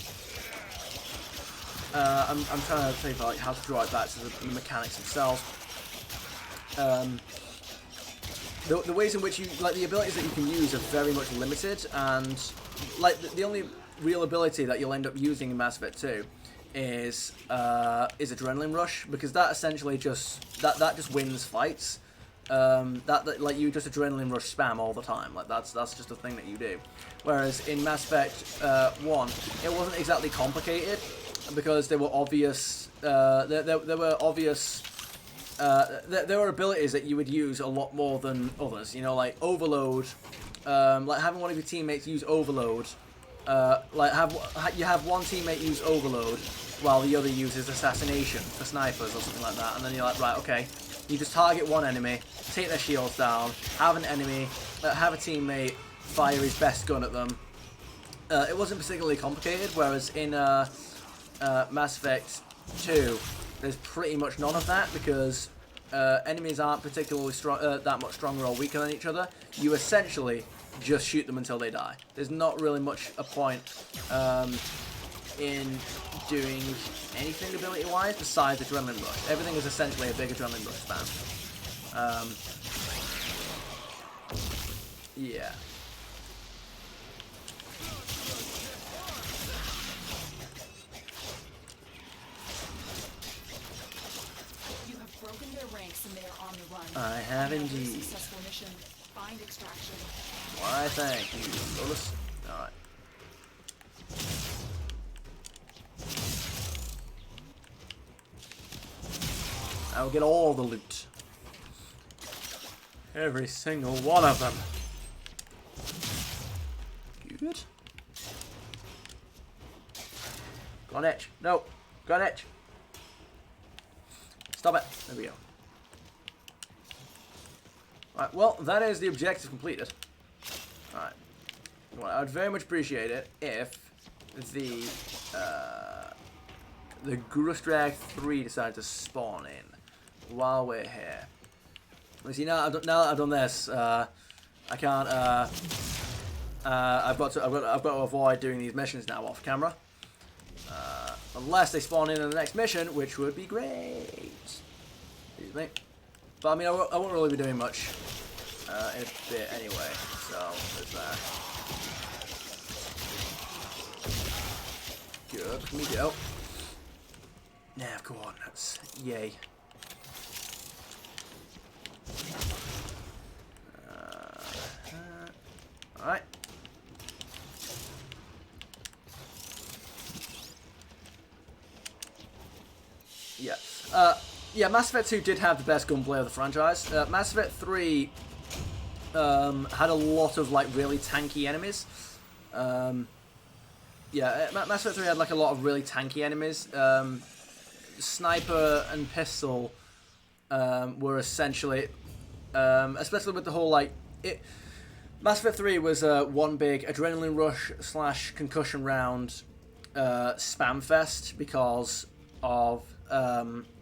I'm trying to think like how to draw it back to the mechanics themselves. The ways in which you, like, the abilities that you can use are very much limited, and like the only real ability that you'll end up using in Mass Effect 2 is Adrenaline Rush, because that essentially just that just wins fights. That like you just Adrenaline Rush spam all the time, like that's just a thing that you do. Whereas in Mass Effect 1, it wasn't exactly complicated because there were obvious there were obvious. There were abilities that you would use a lot more than others, you know, like Overload, like having one of your teammates use Overload, like you have one teammate use Overload while the other uses Assassination for snipers or something like that, and then you're like, right, okay, you just target one enemy, take their shields down, have a teammate fire his best gun at them. It wasn't particularly complicated, whereas in Mass Effect 2, there's pretty much none of that because enemies aren't particularly strong, that much stronger or weaker than each other. You essentially just shoot them until they die. There's not really much a point in doing anything ability-wise besides Adrenaline Rush. Everything is essentially a big Adrenaline Rush spam. Yeah. I have indeed. Why, thank you. Alright. I will get all the loot. Every single one of them. Good. Go on, itch. No. Go on, itch. Stop it. There we go. Alright, well, that is the objective completed. Alright. Well, I would very much appreciate it if the Grustrag 3 decided to spawn in while we're here. You see, now that I've done this, I can't. I've got to avoid doing these missions now off camera, unless they spawn in the next mission, which would be great. Excuse me. But I mean, I won't really be doing much in a bit anyway. So there's that. Good. Can we go? Nav coordinates. Yay. Alright. Yeah. Yeah, Mass Effect 2 did have the best gunplay of the franchise. Mass Effect 3 had a lot of, like, really tanky enemies. Yeah, Mass Effect 3 had, like, a lot of really tanky enemies. Sniper and pistol were essentially, especially with the whole, like, Mass Effect 3 was one big adrenaline rush / concussion round spam fest because of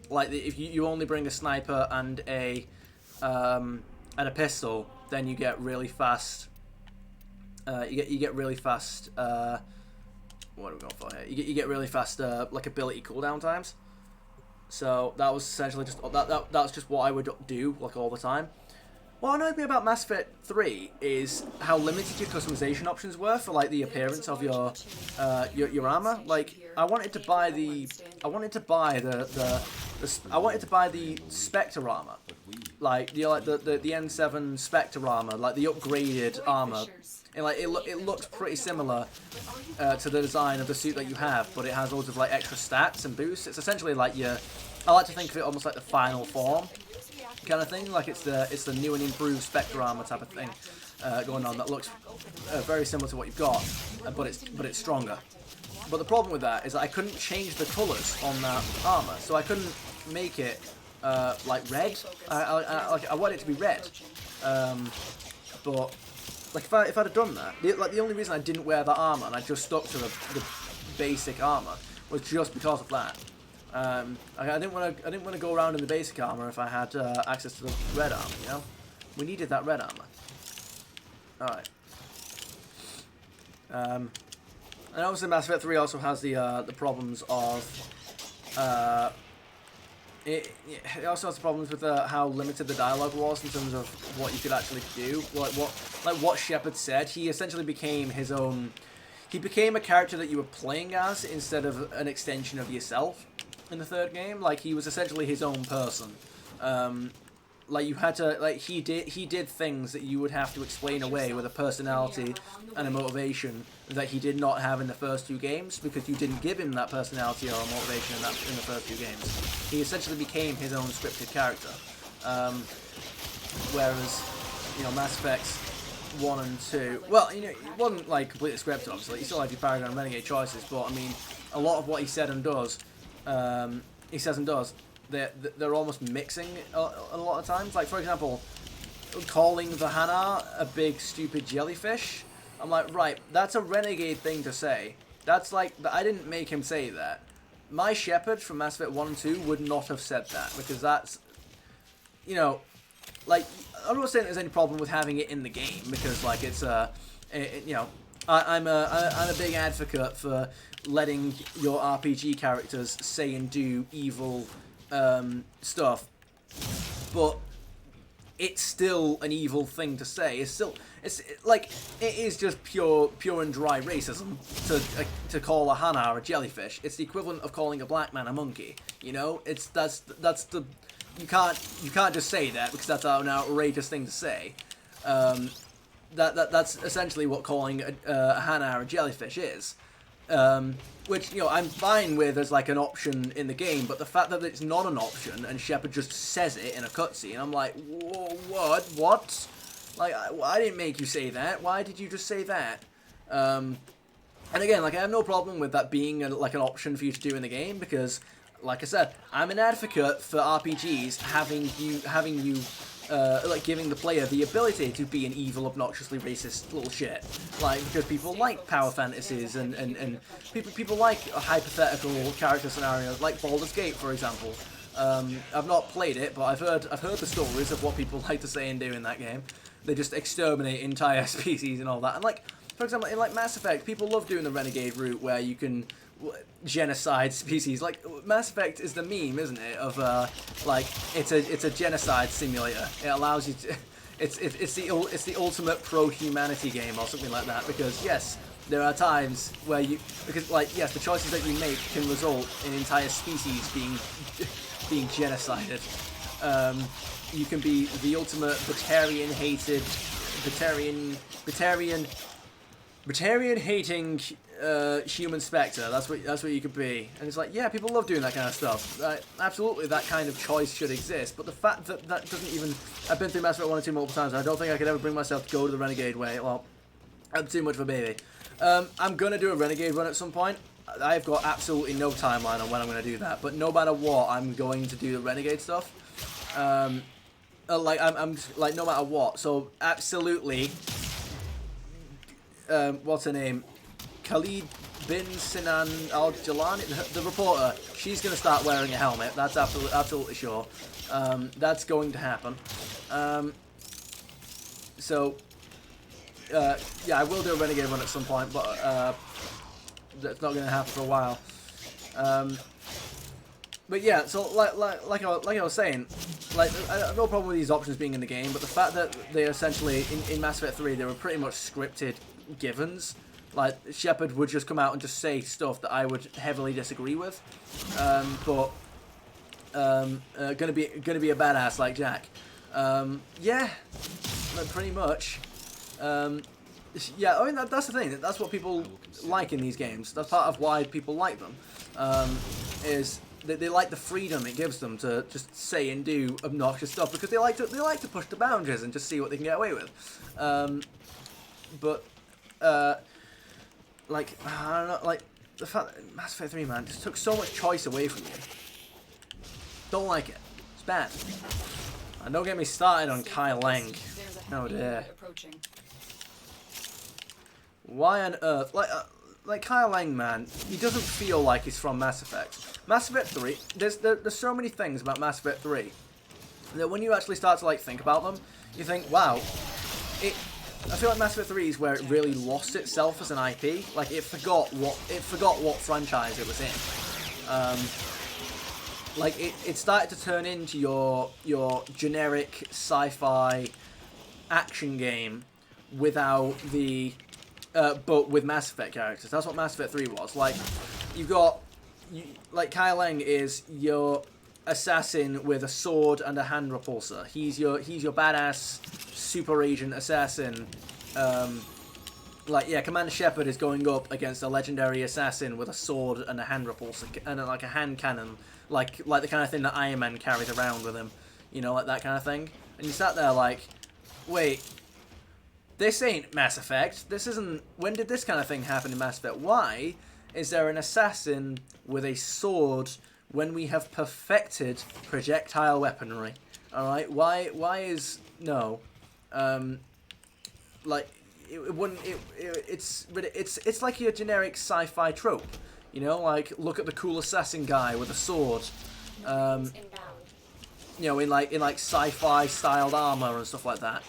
like if you only bring a sniper and a pistol, then you get really fast. You get really fast. What are we going for here? You get really fast like ability cooldown times. So that was essentially just that's just what I would do like all the time. What annoyed me about Mass Effect 3 is how limited your customization options were for like the appearance of your armor. Like I wanted to buy the Spectre armor, like the N7 Spectre armor, like the upgraded armor, and like it looks pretty similar to the design of the suit that you have, but it has loads of like extra stats and boosts. It's essentially like I like to think of it almost like the final form kind of thing, like it's the new and improved Spectre armor type of thing going on that looks very similar to what you've got, but it's stronger. But the problem with that is that I couldn't change the colours on that armor, so I couldn't make it like red. I want it to be red, but like if I'd have done that, the only reason I didn't wear that armor and I just stuck to the basic armor was just because of that. I didn't want to go around in the basic armor if I had access to the red armor. You know, we needed that red armor. All right. And obviously, Mass Effect 3 also has the problems of it also has the problems with how limited the dialogue was in terms of what you could actually do. Like what Shepard said, he essentially became his own. He became a character that you were playing as instead of an extension of yourself in the third game. Like he was essentially his own person. Like you had to, like he did things that you would have to explain away with a personality and a motivation that he did not have in the first two games, because you didn't give him that personality or motivation in the first two games. He essentially became his own scripted character. Whereas, you know, Mass Effects 1 and 2, well, you know, it wasn't like completely scripted, obviously. You still had your Paragon and Renegade choices, but I mean, a lot of what he said and does, they're almost mixing a lot of times. Like, for example, calling the Hanar a big stupid jellyfish. I'm like, right, that's a Renegade thing to say. That's like, I didn't make him say that. My Shepard from Mass Effect 1 and 2 would not have said that, because that's, you know, like, I'm not saying there's any problem with having it in the game, because like it's you know, I'm a big advocate for letting your RPG characters say and do evil stuff, but it's still an evil thing to say. It's like, it is just pure and dry racism to call a Hanar a jellyfish. It's the equivalent of calling a black man a monkey. You know, that's the you can't just say that, because that's an outrageous thing to say. That's essentially what calling a Hanar a jellyfish is. Which, you know, I'm fine with as like an option in the game, but the fact that it's not an option and Shepard just says it in a cutscene, I'm like, whoa, what? Like, I didn't make you say that. Why did you just say that? And And again, like, I have no problem with that being like an option for you to do in the game, because, like I said, I'm an advocate for RPGs having you like giving the player the ability to be an evil, obnoxiously racist little shit. Like, because people like power fantasies and people like hypothetical character scenarios, like Baldur's Gate, for example. I've not played it, but I've heard the stories of what people like to say and do in that game. They just exterminate entire species and all that. And like, for example, in like Mass Effect, people love doing the Renegade route where you can genocide species. Like, Mass Effect is the meme, isn't it? Of like, it's a genocide simulator. It allows you to. It's the ultimate pro-humanity game or something like that. Because yes, there are times where because like yes, the choices that you make can result in entire species being genocided. You can be the ultimate Batarian-hated, Batarian-hating human spectre. That's what you could be. And it's like, yeah, people love doing that kind of stuff. Absolutely, that kind of choice should exist. But the fact that that doesn't even... I've been through Mass Effect 1 and 2 multiple times, and I don't think I could ever bring myself to go to the Renegade way. Well, I'm too much of a baby. I'm going to do a Renegade run at some point. I've got absolutely no timeline on when I'm going to do that. But no matter what, I'm going to do the Renegade stuff. Like, I'm like, no matter what. So, absolutely... what's her name? Khalid bin Sinan al-Jalani, the reporter. She's going to start wearing a helmet. That's absolutely sure. That's going to happen. So, yeah, I will do a Renegade run at some point, but that's not going to happen for a while. But yeah, so like I was saying, like, I have no problem with these options being in the game, but the fact that they essentially in Mass Effect 3 they were pretty much scripted givens. Like, Shepard would just come out and just say stuff that I would heavily disagree with, but gonna be a badass like Jack. Yeah, pretty much. Yeah, I mean that's the thing. That's what people like in these games. That's part of why people like them. Is they like the freedom it gives them to just say and do obnoxious stuff, because they like to push the boundaries and just see what they can get away with. But like, I don't know, like, the fact that Mass Effect 3, man, just took so much choice away from you. Don't like it. It's bad. And don't get me started on Kai Lang. Oh dear. Why on earth? Like Kai Lang, man, he doesn't feel like he's from Mass Effect. Mass Effect 3, there's so many things about Mass Effect 3 that when you actually start to like think about them, you think, wow, I feel like Mass Effect 3 is where it really lost itself as an IP. Like, it forgot what franchise it was in. Like, it started to turn into your generic sci-fi action game without the but with Mass Effect characters. That's what Mass Effect 3 was. Like, like, Kai Lang is your assassin with a sword and a hand repulsor. He's your badass super agent assassin. Like, yeah, Commander Shepard is going up against a legendary assassin with a sword and a hand repulsor and like a hand cannon, like the kind of thing that Iron Man carries around with him, you know, like that kind of thing. And you sat there like, wait, this ain't Mass Effect. This isn't. When did this kind of thing happen in Mass Effect? Why is there an assassin with a sword when we have perfected projectile weaponry? All right, why is no, like it wouldn't. It's like your generic sci-fi trope, you know, like look at the cool assassin guy with a sword, you know, in like sci-fi styled armor and stuff like that.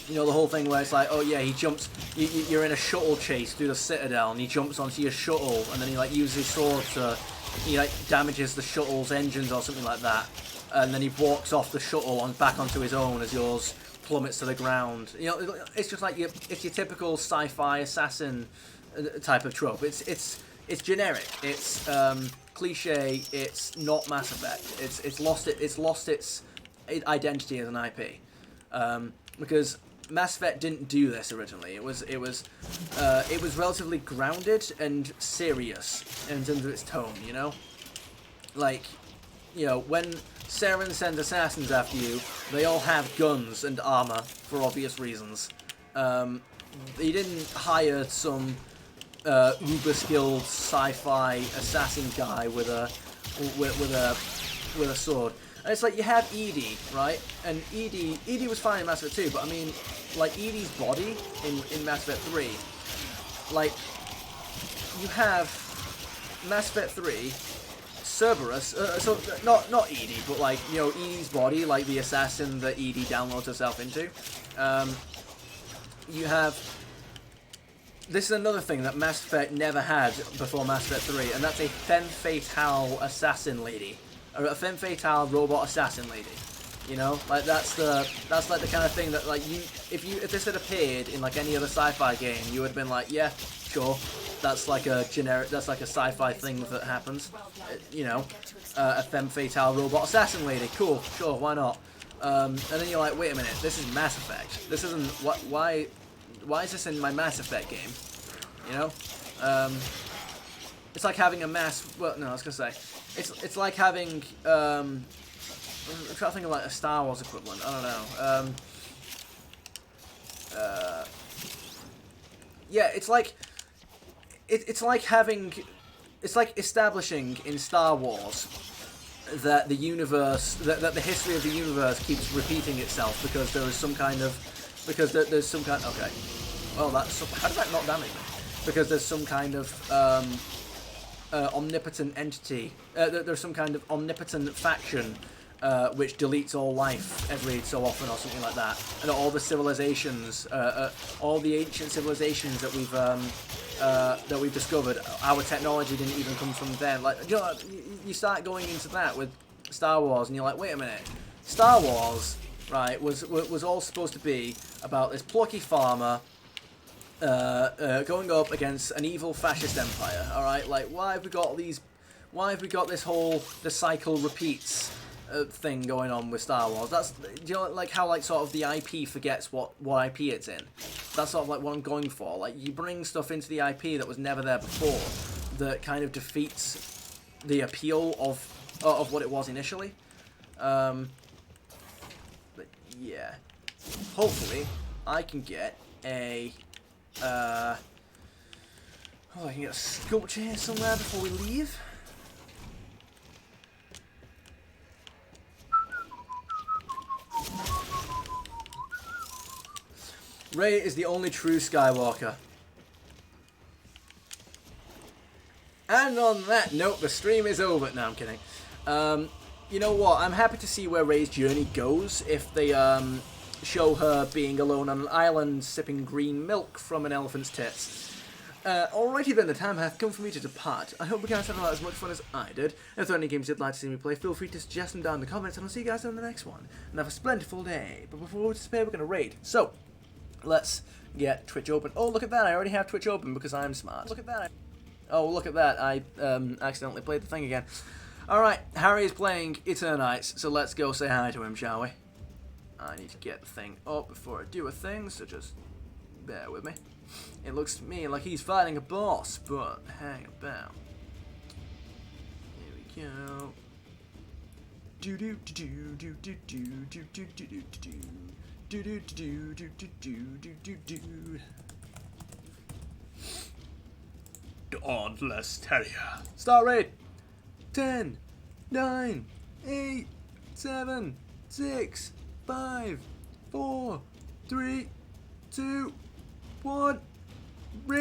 You know, the whole thing where it's like, oh yeah, he jumps, you're in a shuttle chase through the Citadel, and he jumps onto your shuttle, and then he like uses his sword to, he like damages the shuttle's engines or something like that, and then he walks off the shuttle back onto his own as yours plummets to the ground. You know, it's just like it's your typical sci-fi assassin type of trope. It's generic. It's cliche. It's not Mass Effect. It's lost its identity as an IP, because Mass Effect didn't do this originally. It was relatively grounded and serious in terms of its tone. You know, like, you know, when Saren sends assassins after you, they all have guns and armor for obvious reasons. hire some uber skilled sci-fi assassin guy with a sword. And it's like you have Edie, right? And Edie was fine in Mass Effect 2, but I mean, like Edie's body in Mass Effect 3, like you have Mass Effect 3, Cerberus, so not Edie, but like, you know, Edie's body, like the assassin that Edie downloads herself into. You have. This is another thing that Mass Effect never had before Mass Effect 3, and that's a femme fatale assassin lady, or a femme fatale robot assassin lady. You know, like that's like the kind of thing that like if this had appeared in like any other sci-fi game, you would have been like, yeah, sure, that's like a sci-fi thing that happens. You know, a femme fatale robot assassin lady, cool, sure, why not? And then you're like, wait a minute, this is Mass Effect. This isn't why is this in my Mass Effect game? You know, it's like having a well, no, I was gonna say, it's like having I'm trying to think of like a Star Wars equivalent. I don't know. Yeah, it's like establishing in Star Wars that the universe, that the history of the universe keeps repeating itself because there's some kind of. Okay. Well, how did that not damage me? Because there's some kind of omnipotent entity. There's some kind of omnipotent faction which deletes all life every so often or something like that. And all the civilizations, all the ancient civilizations that we've discovered, our technology didn't even come from them. Like, you know, you start going into that with Star Wars, and you're like, wait a minute, Star Wars, right, was all supposed to be about this plucky farmer going up against an evil fascist empire. All right, like why have we got this whole the cycle repeats thing going on with Star Wars? That's, do you know, like how like sort of the IP forgets what IP it's in. That's sort of like what I'm going for. Like you bring stuff into the IP that was never there before, that kind of defeats the appeal of what it was initially. But yeah, hopefully I can get a I can get a sculpture here somewhere before we leave. Rey is the only true Skywalker. And on that note, the stream is over. No, I'm kidding. You know what? I'm happy to see where Rey's journey goes if they show her being alone on an island sipping green milk from an elephant's tits. Alrighty then, the time hath come for me to depart. I hope you guys had as much fun as I did. If there are any games you'd like to see me play, feel free to suggest them down in the comments, and I'll see you guys on the next one. And have a splendid day. But before we disappear, we're going to raid. So, let's get Twitch open. Oh, look at that. I already have Twitch open because I'm smart. Look at that. Oh, look at that. I accidentally played the thing again. Alright, Harry is playing Eternites, so let's go say hi to him, shall we? I need to get the thing up before I do a thing, so just bear with me. It looks to me like he's fighting a boss, but hang about. Here we go. Do do do do do do do do do do do. Do do do do do do do do. Dauntless Terrier. Start raid. 10, 9, 8, 7, 6, 5, 4, 3, 2, 1. Raid.